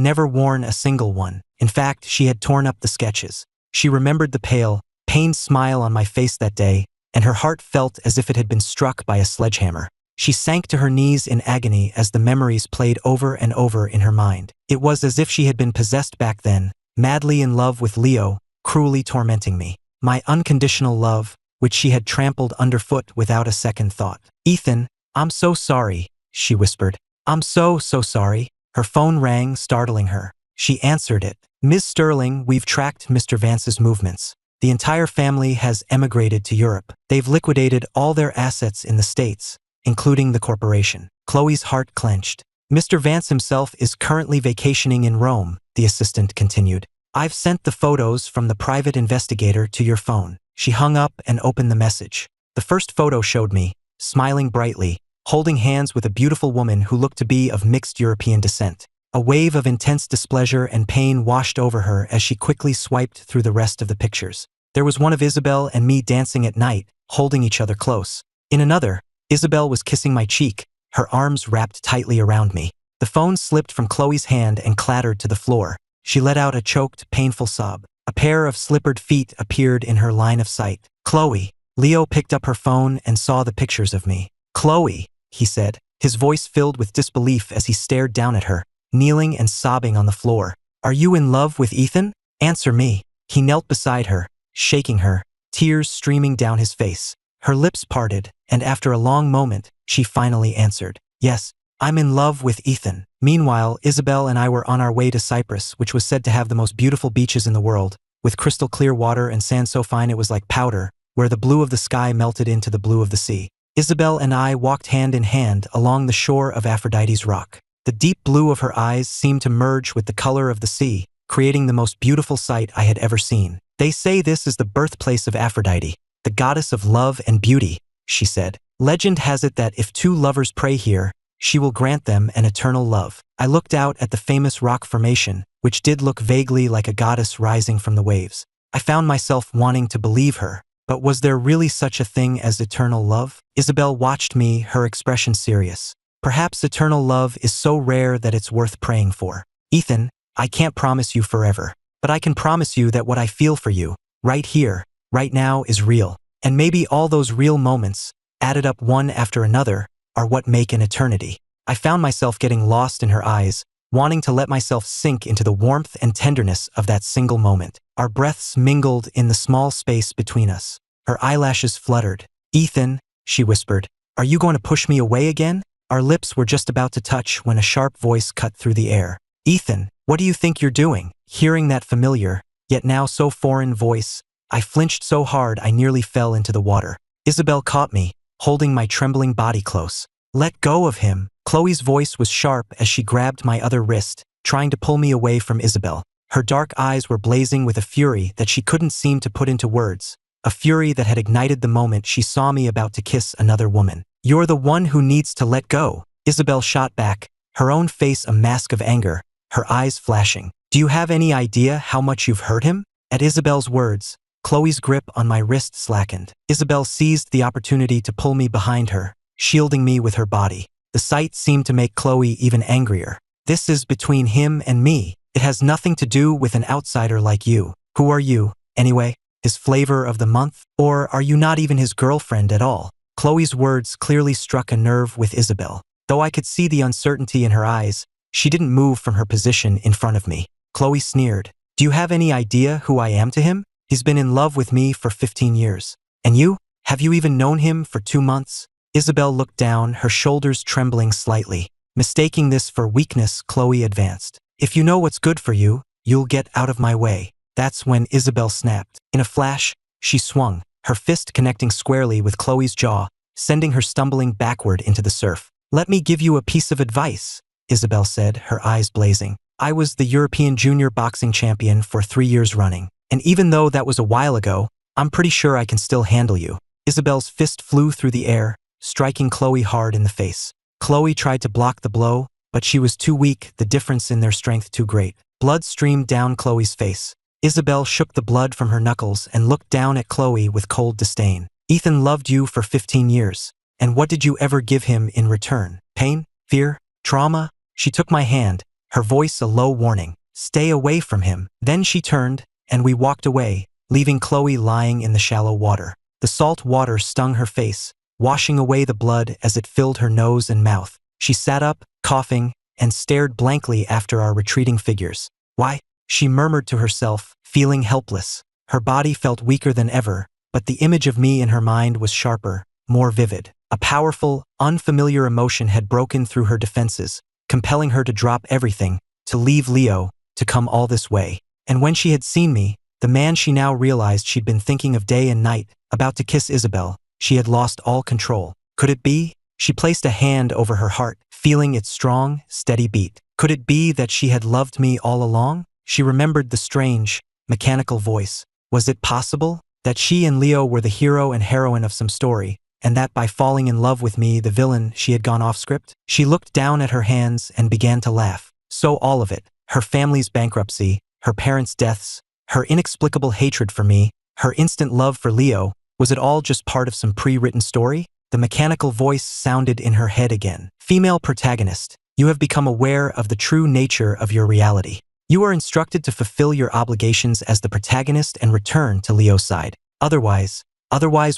never worn a single one. In fact, she had torn up the sketches. She remembered the pale, pained smile on my face that day, and her heart felt as if it had been struck by a sledgehammer. She sank to her knees in agony as the memories played over and over in her mind. It was as if she had been possessed back then, madly in love with Leo, cruelly tormenting me. My unconditional love, which she had trampled underfoot without a second thought. Ethan, I'm so sorry, she whispered. I'm so sorry. Her phone rang, startling her. She answered it. Ms. Sterling, we've tracked Mr. Vance's movements. The entire family has emigrated to Europe. They've liquidated all their assets in the States, including the corporation. Chloe's heart clenched. Mr. Vance himself is currently vacationing in Rome, the assistant continued. I've sent the photos from the private investigator to your phone. She hung up and opened the message. The first photo showed me, smiling brightly, holding hands with a beautiful woman who looked to be of mixed European descent. A wave of intense displeasure and pain washed over her as she quickly swiped through the rest of the pictures. There was one of Isabel and me dancing at night, holding each other close. In another, Isabel was kissing my cheek, her arms wrapped tightly around me. The phone slipped from Chloe's hand and clattered to the floor. She let out a choked, painful sob. A pair of slippered feet appeared in her line of sight. Chloe. Leo picked up her phone and saw the pictures of me. Chloe, he said, his voice filled with disbelief as he stared down at her, kneeling and sobbing on the floor. Are you in love with Ethan? Answer me. He knelt beside her, shaking her, tears streaming down his face. Her lips parted, and after a long moment, she finally answered. Yes, I'm in love with Ethan. Meanwhile, Isabel and I were on our way to Cyprus, which was said to have the most beautiful beaches in the world, with crystal clear water and sand so fine it was like powder, where the blue of the sky melted into the blue of the sea. Isabel and I walked hand in hand along the shore of Aphrodite's rock. The deep blue of her eyes seemed to merge with the color of the sea, creating the most beautiful sight I had ever seen. They say this is the birthplace of Aphrodite, the goddess of love and beauty, she said. Legend has it that if two lovers pray here, she will grant them an eternal love. I looked out at the famous rock formation, which did look vaguely like a goddess rising from the waves. I found myself wanting to believe her, but was there really such a thing as eternal love? Isabel watched me, her expression serious. Perhaps eternal love is so rare that it's worth praying for. Ethan, I can't promise you forever, but I can promise you that what I feel for you, right here, right now, is real. And maybe all those real moments, added up one after another, are what make an eternity. I found myself getting lost in her eyes, wanting to let myself sink into the warmth and tenderness of that single moment. Our breaths mingled in the small space between us. Her eyelashes fluttered. Ethan, she whispered, are you going to push me away again? Our lips were just about to touch when a sharp voice cut through the air. Ethan, what do you think you're doing? Hearing that familiar, yet now so foreign voice, I flinched so hard I nearly fell into the water. Isabel caught me, holding my trembling body close. Let go of him. Chloe's voice was sharp as she grabbed my other wrist, trying to pull me away from Isabel. Her dark eyes were blazing with a fury that she couldn't seem to put into words, a fury that had ignited the moment she saw me about to kiss another woman. You're the one who needs to let go, Isabel shot back, her own face a mask of anger, her eyes flashing. Do you have any idea how much you've hurt him? At Isabel's words, Chloe's grip on my wrist slackened. Isabel seized the opportunity to pull me behind her, shielding me with her body. The sight seemed to make Chloe even angrier. This is between him and me. It has nothing to do with an outsider like you. Who are you, anyway? His flavor of the month? Or are you not even his girlfriend at all? Chloe's words clearly struck a nerve with Isabel. Though I could see the uncertainty in her eyes, she didn't move from her position in front of me. Chloe sneered. Do you have any idea who I am to him? He's been in love with me for 15 years. And you? Have you even known him for 2 months? Isabel looked down, her shoulders trembling slightly. Mistaking this for weakness, Chloe advanced. If you know what's good for you, you'll get out of my way. That's when Isabel snapped. In a flash, she swung, her fist connecting squarely with Chloe's jaw, sending her stumbling backward into the surf. Let me give you a piece of advice, Isabel said, her eyes blazing. I was the European junior boxing champion for 3 years running. And even though that was a while ago, I'm pretty sure I can still handle you. Isabel's fist flew through the air, striking Chloe hard in the face. Chloe tried to block the blow, but she was too weak, the difference in their strength too great. Blood streamed down Chloe's face. Isabel shook the blood from her knuckles and looked down at Chloe with cold disdain. Ethan loved you for 15 years. And what did you ever give him in return? Pain? Fear? Trauma? She took my hand, her voice a low warning. Stay away from him. Then she turned, and we walked away, leaving Chloe lying in the shallow water. The salt water stung her face, washing away the blood as it filled her nose and mouth. She sat up, coughing, and stared blankly after our retreating figures. Why? She murmured to herself, feeling helpless. Her body felt weaker than ever, but the image of me in her mind was sharper, more vivid. A powerful, unfamiliar emotion had broken through her defenses, compelling her to drop everything, to leave Leo, to come all this way. And when she had seen me, the man she now realized she'd been thinking of day and night, about to kiss Isabel, she had lost all control. Could it be? She placed a hand over her heart, feeling its strong, steady beat. Could it be that she had loved me all along? She remembered the strange, mechanical voice. Was it possible that she and Leo were the hero and heroine of some story, and that by falling in love with me, the villain, she had gone off script? She looked down at her hands and began to laugh. So all of it, her family's bankruptcy, her parents' deaths, her inexplicable hatred for me, her instant love for Leo, was it all just part of some pre-written story? The mechanical voice sounded in her head again. Female protagonist, you have become aware of the true nature of your reality. You are instructed to fulfill your obligations as the protagonist and return to Leo's side. Otherwise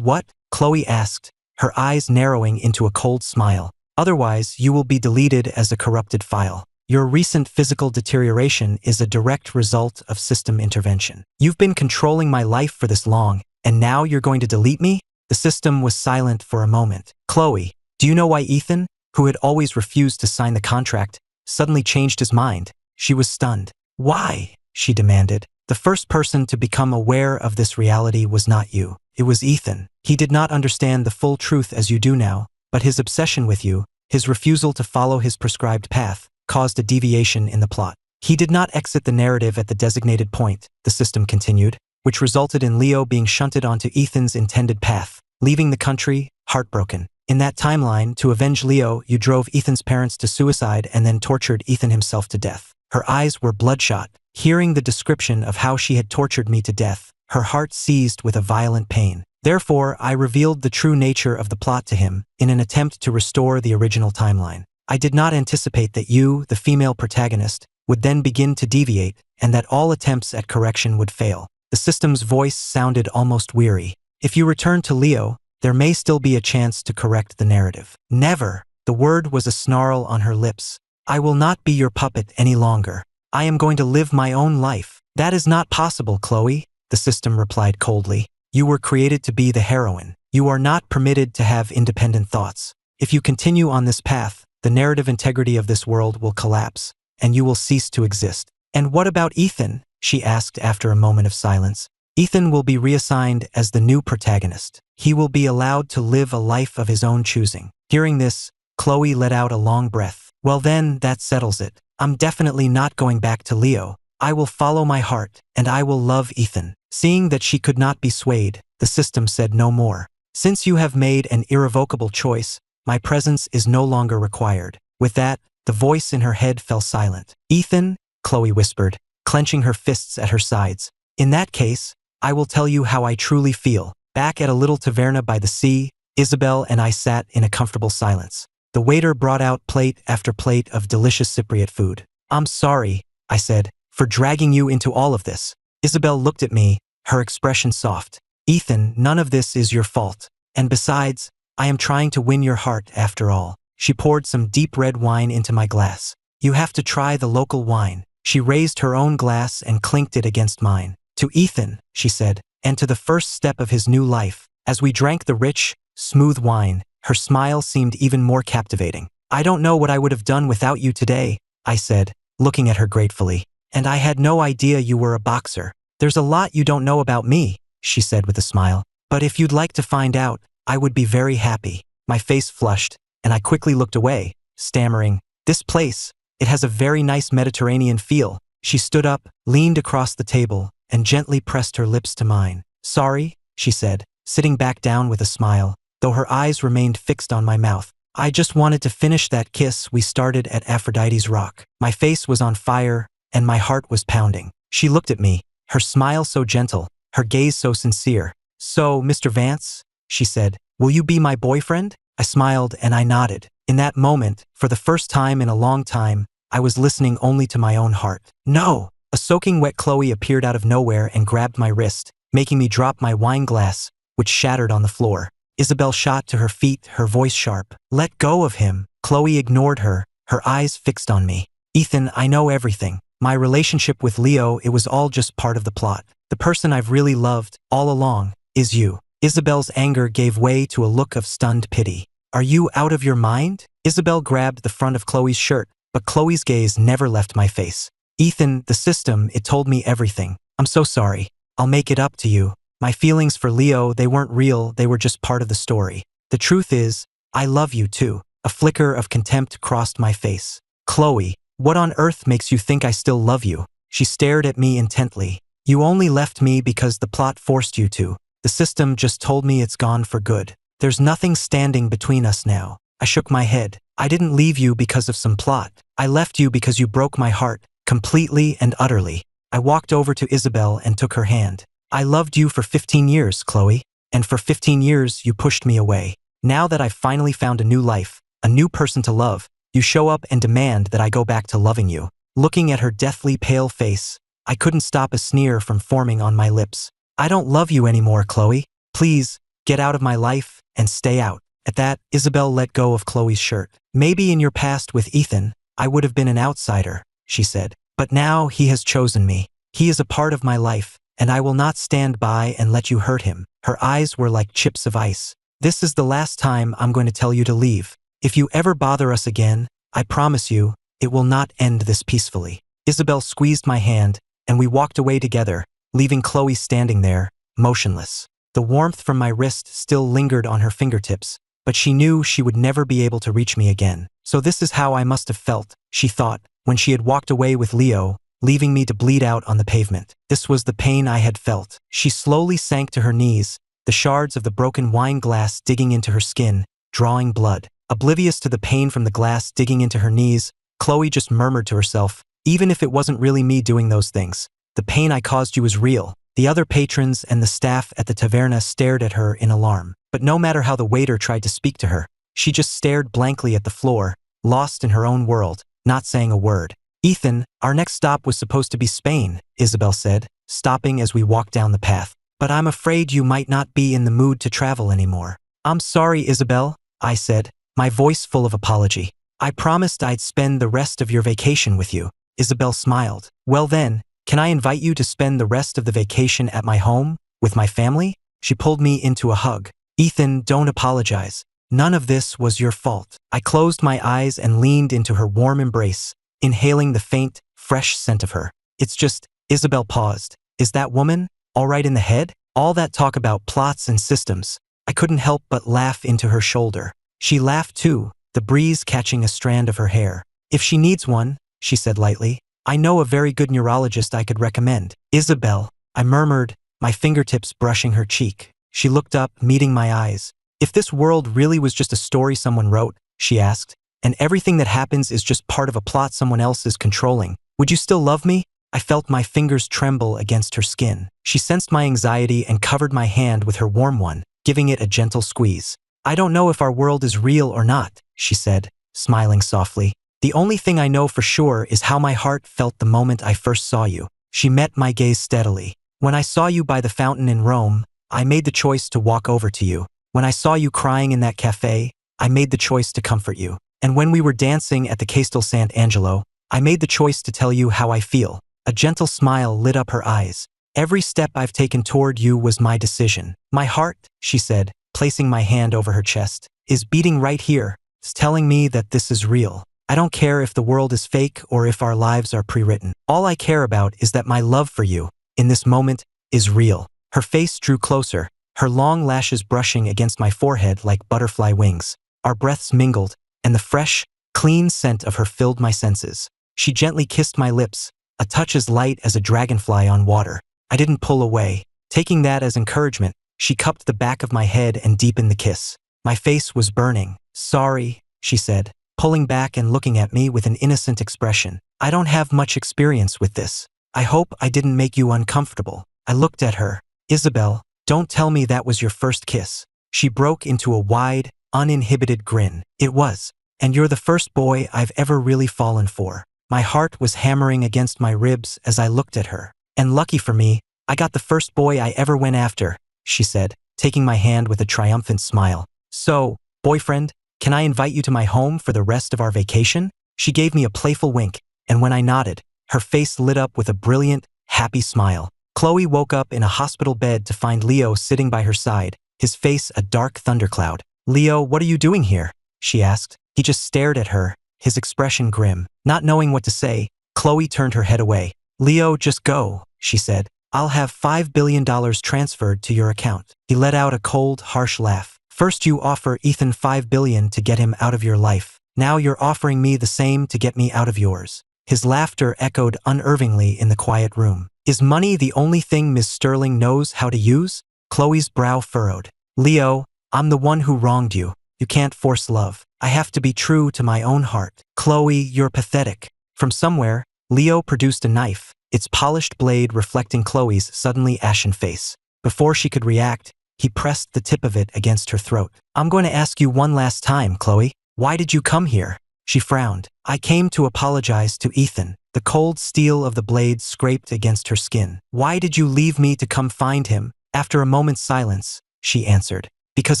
what? Chloe asked, her eyes narrowing into a cold smile. Otherwise, you will be deleted as a corrupted file. Your recent physical deterioration is a direct result of system intervention. You've been controlling my life for this long, and now you're going to delete me? The system was silent for a moment. Chloe, do you know why Ethan, who had always refused to sign the contract, suddenly changed his mind? She was stunned. Why? She demanded. The first person to become aware of this reality was not you. It was Ethan. He did not understand the full truth as you do now, but his obsession with you, his refusal to follow his prescribed path, caused a deviation in the plot. He did not exit the narrative at the designated point, the system continued, which resulted in Leo being shunted onto Ethan's intended path, leaving the country, heartbroken. In that timeline, to avenge Leo, you drove Ethan's parents to suicide and then tortured Ethan himself to death. Her eyes were bloodshot. Hearing the description of how she had tortured me to death, her heart seized with a violent pain. Therefore, I revealed the true nature of the plot to him, in an attempt to restore the original timeline. I did not anticipate that you, the female protagonist, would then begin to deviate, and that all attempts at correction would fail. The system's voice sounded almost weary. If you return to Leo, there may still be a chance to correct the narrative. Never. The word was a snarl on her lips. I will not be your puppet any longer. I am going to live my own life. That is not possible, Chloe, the system replied coldly. You were created to be the heroine. You are not permitted to have independent thoughts. If you continue on this path, the narrative integrity of this world will collapse, and you will cease to exist. And what about Ethan? She asked after a moment of silence. Ethan will be reassigned as the new protagonist. He will be allowed to live a life of his own choosing. Hearing this, Chloe let out a long breath. Well then, that settles it. I'm definitely not going back to Leo. I will follow my heart, and I will love Ethan. Seeing that she could not be swayed, the system said no more. Since you have made an irrevocable choice, my presence is no longer required. With that, the voice in her head fell silent. Ethan, Chloe whispered, clenching her fists at her sides. In that case, I will tell you how I truly feel. Back at a little taverna by the sea, Isabel and I sat in a comfortable silence. The waiter brought out plate after plate of delicious Cypriot food. I'm sorry, I said, for dragging you into all of this. Isabel looked at me, her expression soft. Ethan, none of this is your fault. And besides, I am trying to win your heart after all. She poured some deep red wine into my glass. You have to try the local wine. She raised her own glass and clinked it against mine. To Ethan, she said, and to the first step of his new life. As we drank the rich, smooth wine, her smile seemed even more captivating. I don't know what I would have done without you today, I said, looking at her gratefully. And I had no idea you were a boxer. There's a lot you don't know about me, she said with a smile. But if you'd like to find out, I would be very happy. My face flushed, and I quickly looked away, stammering, this place, it has a very nice Mediterranean feel. She stood up, leaned across the table, and gently pressed her lips to mine. Sorry, she said, sitting back down with a smile, though her eyes remained fixed on my mouth. I just wanted to finish that kiss we started at Aphrodite's Rock. My face was on fire, and my heart was pounding. She looked at me, her smile so gentle, her gaze so sincere. So, Mr. Vance, she said, will you be my boyfriend? I smiled and I nodded. In that moment, for the first time in a long time, I was listening only to my own heart. No! A soaking wet Chloe appeared out of nowhere and grabbed my wrist, making me drop my wine glass, which shattered on the floor. Isabel shot to her feet, her voice sharp. Let go of him. Chloe ignored her, her eyes fixed on me. Ethan, I know everything. My relationship with Leo, it was all just part of the plot. The person I've really loved, all along, is you. Isabel's anger gave way to a look of stunned pity. Are you out of your mind? Isabel grabbed the front of Chloe's shirt, but Chloe's gaze never left my face. Ethan, the system, it told me everything. I'm so sorry. I'll make it up to you. My feelings for Leo, they weren't real, they were just part of the story. The truth is, I love you too. A flicker of contempt crossed my face. Chloe, what on earth makes you think I still love you? She stared at me intently. You only left me because the plot forced you to. The system just told me it's gone for good. There's nothing standing between us now. I shook my head. I didn't leave you because of some plot. I left you because you broke my heart, completely and utterly. I walked over to Isabel and took her hand. I loved you for 15 years, Chloe, and for 15 years you pushed me away. Now that I've finally found a new life, a new person to love, you show up and demand that I go back to loving you. Looking at her deathly pale face, I couldn't stop a sneer from forming on my lips. I don't love you anymore, Chloe. Please, get out of my life and stay out. At that, Isabel let go of Chloe's shirt. Maybe in your past with Ethan, I would have been an outsider, she said. But now he has chosen me. He is a part of my life, and I will not stand by and let you hurt him. Her eyes were like chips of ice. This is the last time I'm going to tell you to leave. If you ever bother us again, I promise you, it will not end this peacefully. Isabel squeezed my hand, and we walked away together, leaving Chloe standing there, motionless. The warmth from my wrist still lingered on her fingertips, but she knew she would never be able to reach me again. So this is how I must have felt, she thought, when she had walked away with Leo, leaving me to bleed out on the pavement. This was the pain I had felt. She slowly sank to her knees, the shards of the broken wine glass digging into her skin, drawing blood. Oblivious to the pain from the glass digging into her knees, Chloe just murmured to herself, even if it wasn't really me doing those things, the pain I caused you is real. The other patrons and the staff at the taverna stared at her in alarm. But no matter how the waiter tried to speak to her, she just stared blankly at the floor, lost in her own world, not saying a word. Ethan, our next stop was supposed to be Spain, Isabel said, stopping as we walked down the path. But I'm afraid you might not be in the mood to travel anymore. I'm sorry, Isabel, I said, my voice full of apology. I promised I'd spend the rest of your vacation with you. Isabel smiled. Well then, can I invite you to spend the rest of the vacation at my home, with my family? She pulled me into a hug. Ethan, don't apologize. None of this was your fault. I closed my eyes and leaned into her warm embrace, inhaling the faint, fresh scent of her. It's just, Isabel paused. Is that woman all right in the head? All that talk about plots and systems. I couldn't help but laugh into her shoulder. She laughed too, the breeze catching a strand of her hair. If she needs one, she said lightly, I know a very good neurologist I could recommend. Isabel, I murmured, my fingertips brushing her cheek. She looked up, meeting my eyes. If this world really was just a story someone wrote, she asked, and everything that happens is just part of a plot someone else is controlling, would you still love me? I felt my fingers tremble against her skin. She sensed my anxiety and covered my hand with her warm one, giving it a gentle squeeze. I don't know if our world is real or not, she said, smiling softly. The only thing I know for sure is how my heart felt the moment I first saw you. She met my gaze steadily. When I saw you by the fountain in Rome, I made the choice to walk over to you. When I saw you crying in that cafe, I made the choice to comfort you. And when we were dancing at the Castel Sant'Angelo, I made the choice to tell you how I feel. A gentle smile lit up her eyes. Every step I've taken toward you was my decision. My heart, she said, placing my hand over her chest, is beating right here. It's telling me that this is real. I don't care if the world is fake or if our lives are pre-written. All I care about is that my love for you, in this moment, is real. Her face drew closer, her long lashes brushing against my forehead like butterfly wings. Our breaths mingled, and the fresh, clean scent of her filled my senses. She gently kissed my lips, a touch as light as a dragonfly on water. I didn't pull away. Taking that as encouragement, she cupped the back of my head and deepened the kiss. My face was burning. Sorry, she said, pulling back and looking at me with an innocent expression. I don't have much experience with this. I hope I didn't make you uncomfortable. I looked at her. Isabel, don't tell me that was your first kiss. She broke into a wide, uninhibited grin. It was. And you're the first boy I've ever really fallen for. My heart was hammering against my ribs as I looked at her. And lucky for me, I got the first boy I ever went after, she said, taking my hand with a triumphant smile. So, boyfriend, can I invite you to my home for the rest of our vacation? She gave me a playful wink, and when I nodded, her face lit up with a brilliant, happy smile. Chloe woke up in a hospital bed to find Leo sitting by her side, his face a dark thundercloud. Leo, what are you doing here? She asked. He just stared at her, his expression grim. Not knowing what to say, Chloe turned her head away. Leo, just go, she said. I'll have $5 billion transferred to your account. He let out a cold, harsh laugh. First you offer Ethan $5 billion to get him out of your life. Now you're offering me the same to get me out of yours. His laughter echoed unervingly in the quiet room. Is money the only thing Miss Sterling knows how to use? Chloe's brow furrowed. Leo, I'm the one who wronged you. You can't force love. I have to be true to my own heart. Chloe, you're pathetic. From somewhere, Leo produced a knife, its polished blade reflecting Chloe's suddenly ashen face. Before she could react, he pressed the tip of it against her throat. I'm going to ask you one last time, Chloe. Why did you come here? She frowned. I came to apologize to Ethan. The cold steel of the blade scraped against her skin. Why did you leave me to come find him? After a moment's silence, she answered. Because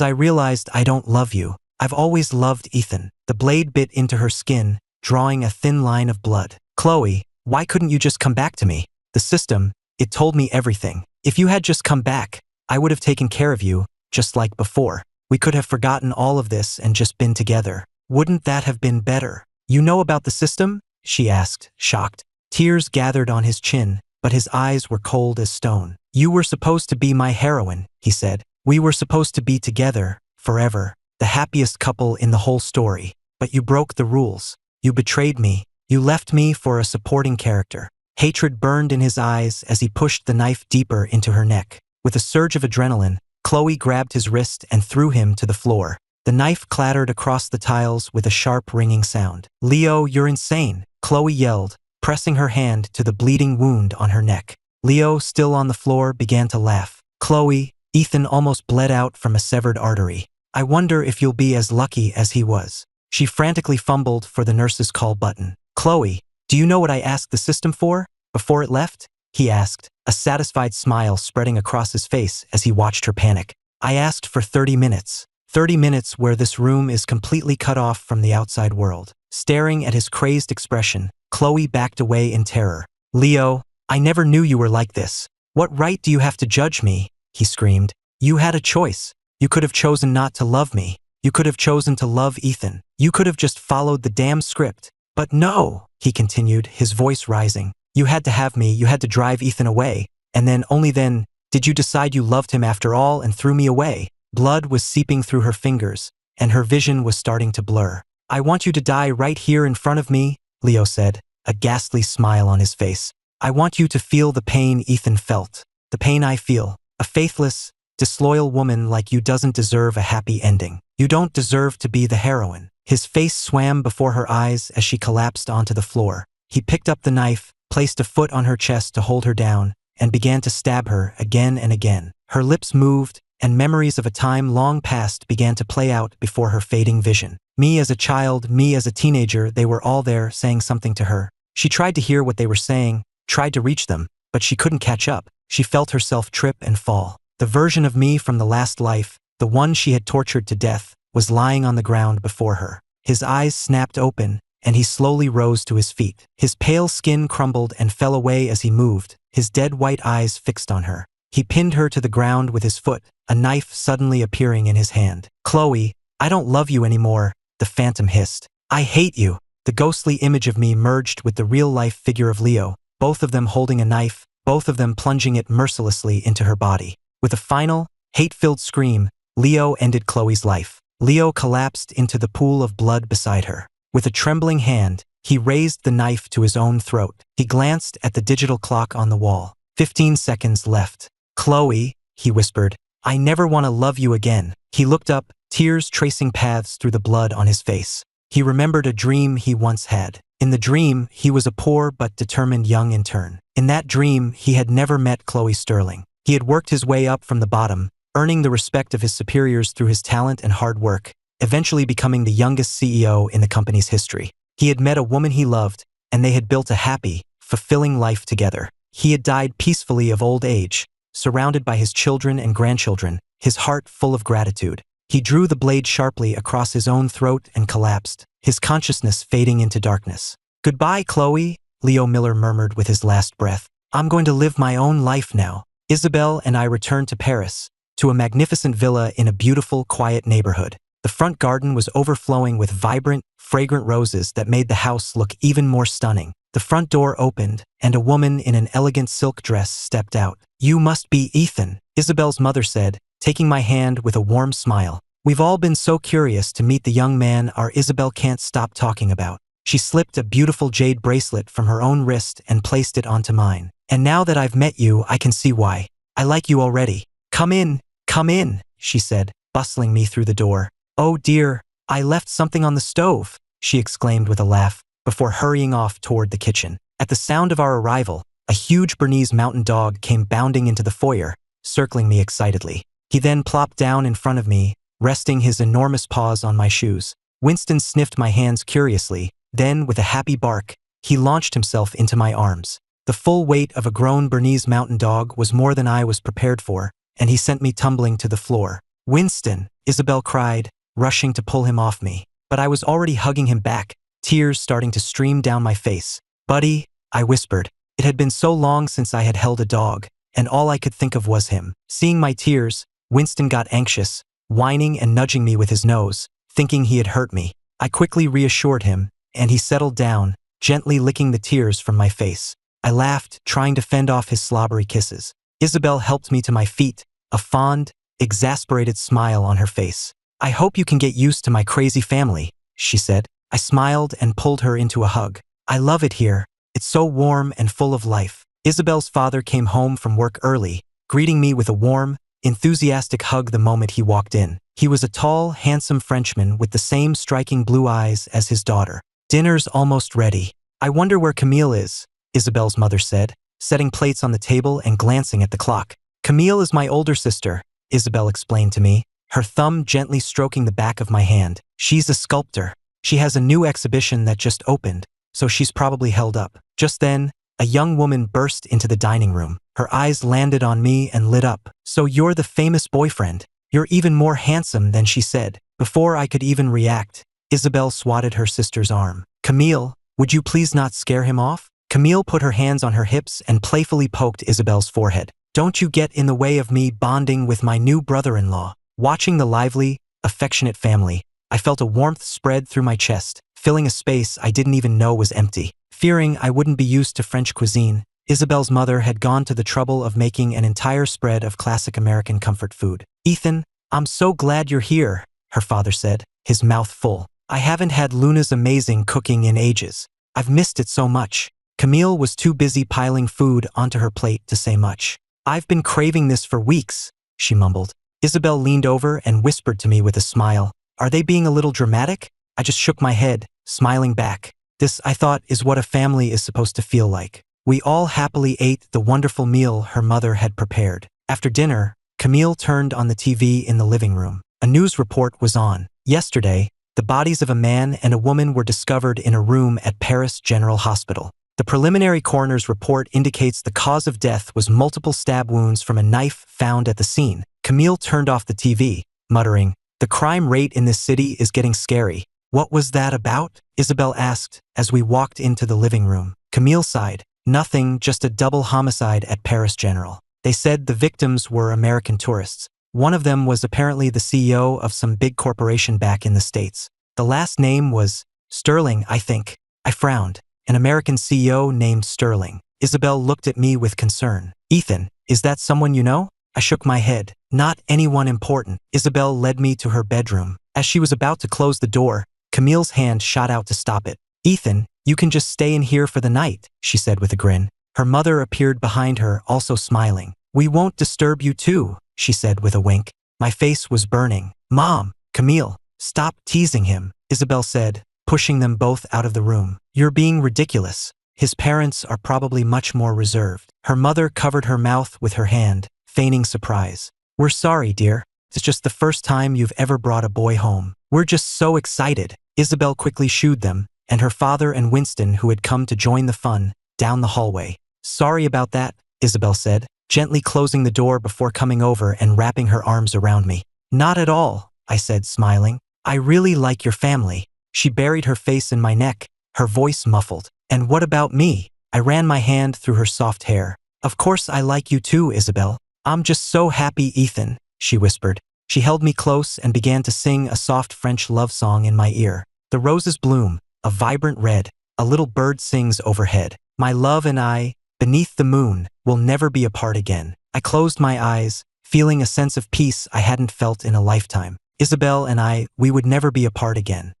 I realized I don't love you. I've always loved Ethan. The blade bit into her skin, drawing a thin line of blood. Chloe, why couldn't you just come back to me? The system, it told me everything. If you had just come back, I would have taken care of you, just like before. We could have forgotten all of this and just been together. Wouldn't that have been better? You know about the system? She asked, shocked. Tears gathered on his chin, but his eyes were cold as stone. You were supposed to be my heroine, he said. We were supposed to be together, forever, the happiest couple in the whole story. But you broke the rules. You betrayed me. You left me for a supporting character. Hatred burned in his eyes as he pushed the knife deeper into her neck. With a surge of adrenaline, Chloe grabbed his wrist and threw him to the floor. The knife clattered across the tiles with a sharp ringing sound. Leo, you're insane, Chloe yelled, pressing her hand to the bleeding wound on her neck. Leo, still on the floor, began to laugh. Chloe, Ethan almost bled out from a severed artery. I wonder if you'll be as lucky as he was. She frantically fumbled for the nurse's call button. "Chloe, do you know what I asked the system for before it left?" he asked, a satisfied smile spreading across his face as he watched her panic. "I asked for 30 minutes. 30 minutes where this room is completely cut off from the outside world." Staring at his crazed expression, Chloe backed away in terror. "Leo, I never knew you were like this. What right do you have to judge me?" he screamed. "You had a choice. You could have chosen not to love me. You could have chosen to love Ethan. You could have just followed the damn script. But no," he continued, his voice rising. "You had to have me, you had to drive Ethan away, and then, only then, did you decide you loved him after all and threw me away." Blood was seeping through her fingers, and her vision was starting to blur. "I want you to die right here in front of me," Leo said, a ghastly smile on his face. "I want you to feel the pain Ethan felt, the pain I feel. A faithless, disloyal woman like you doesn't deserve a happy ending. You don't deserve to be the heroine." His face swam before her eyes as she collapsed onto the floor. He picked up the knife, placed a foot on her chest to hold her down, and began to stab her again and again. Her lips moved, and memories of a time long past began to play out before her fading vision. Me as a child, me as a teenager, they were all there saying something to her. She tried to hear what they were saying, tried to reach them, but she couldn't catch up. She felt herself trip and fall. The version of me from the last life, the one she had tortured to death, was lying on the ground before her. His eyes snapped open, and he slowly rose to his feet. His pale skin crumbled and fell away as he moved, his dead white eyes fixed on her. He pinned her to the ground with his foot, a knife suddenly appearing in his hand. "Chloe, I don't love you anymore," the phantom hissed. "I hate you." The ghostly image of me merged with the real-life figure of Leo, both of them holding a knife, both of them plunging it mercilessly into her body. With a final, hate-filled scream, Leo ended Chloe's life. Leo collapsed into the pool of blood beside her. With a trembling hand, he raised the knife to his own throat. He glanced at the digital clock on the wall. 15 seconds left. "Chloe," he whispered, "I never want to love you again." He looked up, tears tracing paths through the blood on his face. He remembered a dream he once had. In the dream, he was a poor but determined young intern. In that dream, he had never met Chloe Sterling. He had worked his way up from the bottom, earning the respect of his superiors through his talent and hard work, eventually becoming the youngest CEO in the company's history. He had met a woman he loved, and they had built a happy, fulfilling life together. He had died peacefully of old age, surrounded by his children and grandchildren, his heart full of gratitude. He drew the blade sharply across his own throat and collapsed, his consciousness fading into darkness. "Goodbye, Chloe," Leo Miller murmured with his last breath. "I'm going to live my own life now." Isabel and I returned to Paris, to a magnificent villa in a beautiful, quiet neighborhood. The front garden was overflowing with vibrant, fragrant roses that made the house look even more stunning. The front door opened, and a woman in an elegant silk dress stepped out. "You must be Ethan," Isabel's mother said, taking my hand with a warm smile. "We've all been so curious to meet the young man our Isabel can't stop talking about." She slipped a beautiful jade bracelet from her own wrist and placed it onto mine. "And now that I've met you, I can see why. I like you already. Come in, she said, bustling me through the door. "Oh dear, I left something on the stove," she exclaimed with a laugh, before hurrying off toward the kitchen. At the sound of our arrival, a huge Bernese mountain dog came bounding into the foyer, circling me excitedly. He then plopped down in front of me, resting his enormous paws on my shoes. Winston sniffed my hands curiously, then, with a happy bark, he launched himself into my arms. The full weight of a grown Bernese mountain dog was more than I was prepared for, and he sent me tumbling to the floor. "Winston!" Isabel cried, rushing to pull him off me. But I was already hugging him back, tears starting to stream down my face. "Buddy," I whispered. It had been so long since I had held a dog, and all I could think of was him. Seeing my tears, Winston got anxious, whining and nudging me with his nose, thinking he had hurt me. I quickly reassured him, and he settled down, gently licking the tears from my face. I laughed, trying to fend off his slobbery kisses. Isabel helped me to my feet, a fond, exasperated smile on her face. "I hope you can get used to my crazy family," she said. I smiled and pulled her into a hug. "I love it here. It's so warm and full of life." Isabel's father came home from work early, greeting me with a warm, enthusiastic hug the moment he walked in. He was a tall, handsome Frenchman with the same striking blue eyes as his daughter. "Dinner's almost ready. I wonder where Camille is," Isabel's mother said, setting plates on the table and glancing at the clock. "Camille is my older sister," Isabel explained to me, her thumb gently stroking the back of my hand. "She's a sculptor. She has a new exhibition that just opened, so she's probably held up. Just then, a young woman burst into the dining room. Her eyes landed on me and lit up. So you're the famous boyfriend. You're even more handsome than she said. Before I could even react, Isabel swatted her sister's arm. Camille, would you please not scare him off? Camille put her hands on her hips and playfully poked Isabel's forehead. Don't you get in the way of me bonding with my new brother-in-law. Watching the lively, affectionate family, I felt a warmth spread through my chest, filling a space I didn't even know was empty. Fearing I wouldn't be used to French cuisine, Isabel's mother had gone to the trouble of making an entire spread of classic American comfort food. Ethan, I'm so glad you're here, her father said, his mouth full. I haven't had Luna's amazing cooking in ages. I've missed it so much. Camille was too busy piling food onto her plate to say much. I've been craving this for weeks, she mumbled. Isabel leaned over and whispered to me with a smile. Are they being a little dramatic? I just shook my head, smiling back. This, I thought, is what a family is supposed to feel like. We all happily ate the wonderful meal her mother had prepared. After dinner, Camille turned on the TV in the living room. A news report was on. Yesterday, the bodies of a man and a woman were discovered in a room at Paris General Hospital. The preliminary coroner's report indicates the cause of death was multiple stab wounds from a knife found at the scene. Camille turned off the TV, muttering, "The crime rate in this city is getting scary." What was that about? Isabel asked as we walked into the living room. Camille sighed. Nothing, just a double homicide at Paris General. They said the victims were American tourists. One of them was apparently the CEO of some big corporation back in the States. The last name was Sterling, I think. I frowned. An American CEO named Sterling. Isabel looked at me with concern. Ethan, is that someone you know? I shook my head. Not anyone important. Isabel led me to her bedroom. As she was about to close the door, Camille's hand shot out to stop it. Ethan, you can just stay in here for the night, she said with a grin. Her mother appeared behind her, also smiling. We won't disturb you too, she said with a wink. My face was burning. Mom, Camille, stop teasing him, Isabel said, pushing them both out of the room. You're being ridiculous. His parents are probably much more reserved. Her mother covered her mouth with her hand, feigning surprise. We're sorry, dear. It's just the first time you've ever brought a boy home. We're just so excited. Isabel quickly shooed them, and her father and Winston, who had come to join the fun, down the hallway. Sorry about that, Isabel said, gently closing the door before coming over and wrapping her arms around me. Not at all, I said, smiling. I really like your family. She buried her face in my neck, her voice muffled. And what about me? I ran my hand through her soft hair. Of course I like you too, Isabel. I'm just so happy, Ethan, she whispered. She held me close and began to sing a soft French love song in my ear. The roses bloom, a vibrant red, a little bird sings overhead. My love and I, beneath the moon, will never be apart again. I closed my eyes, feeling a sense of peace I hadn't felt in a lifetime. Isabel and I, we would never be apart again.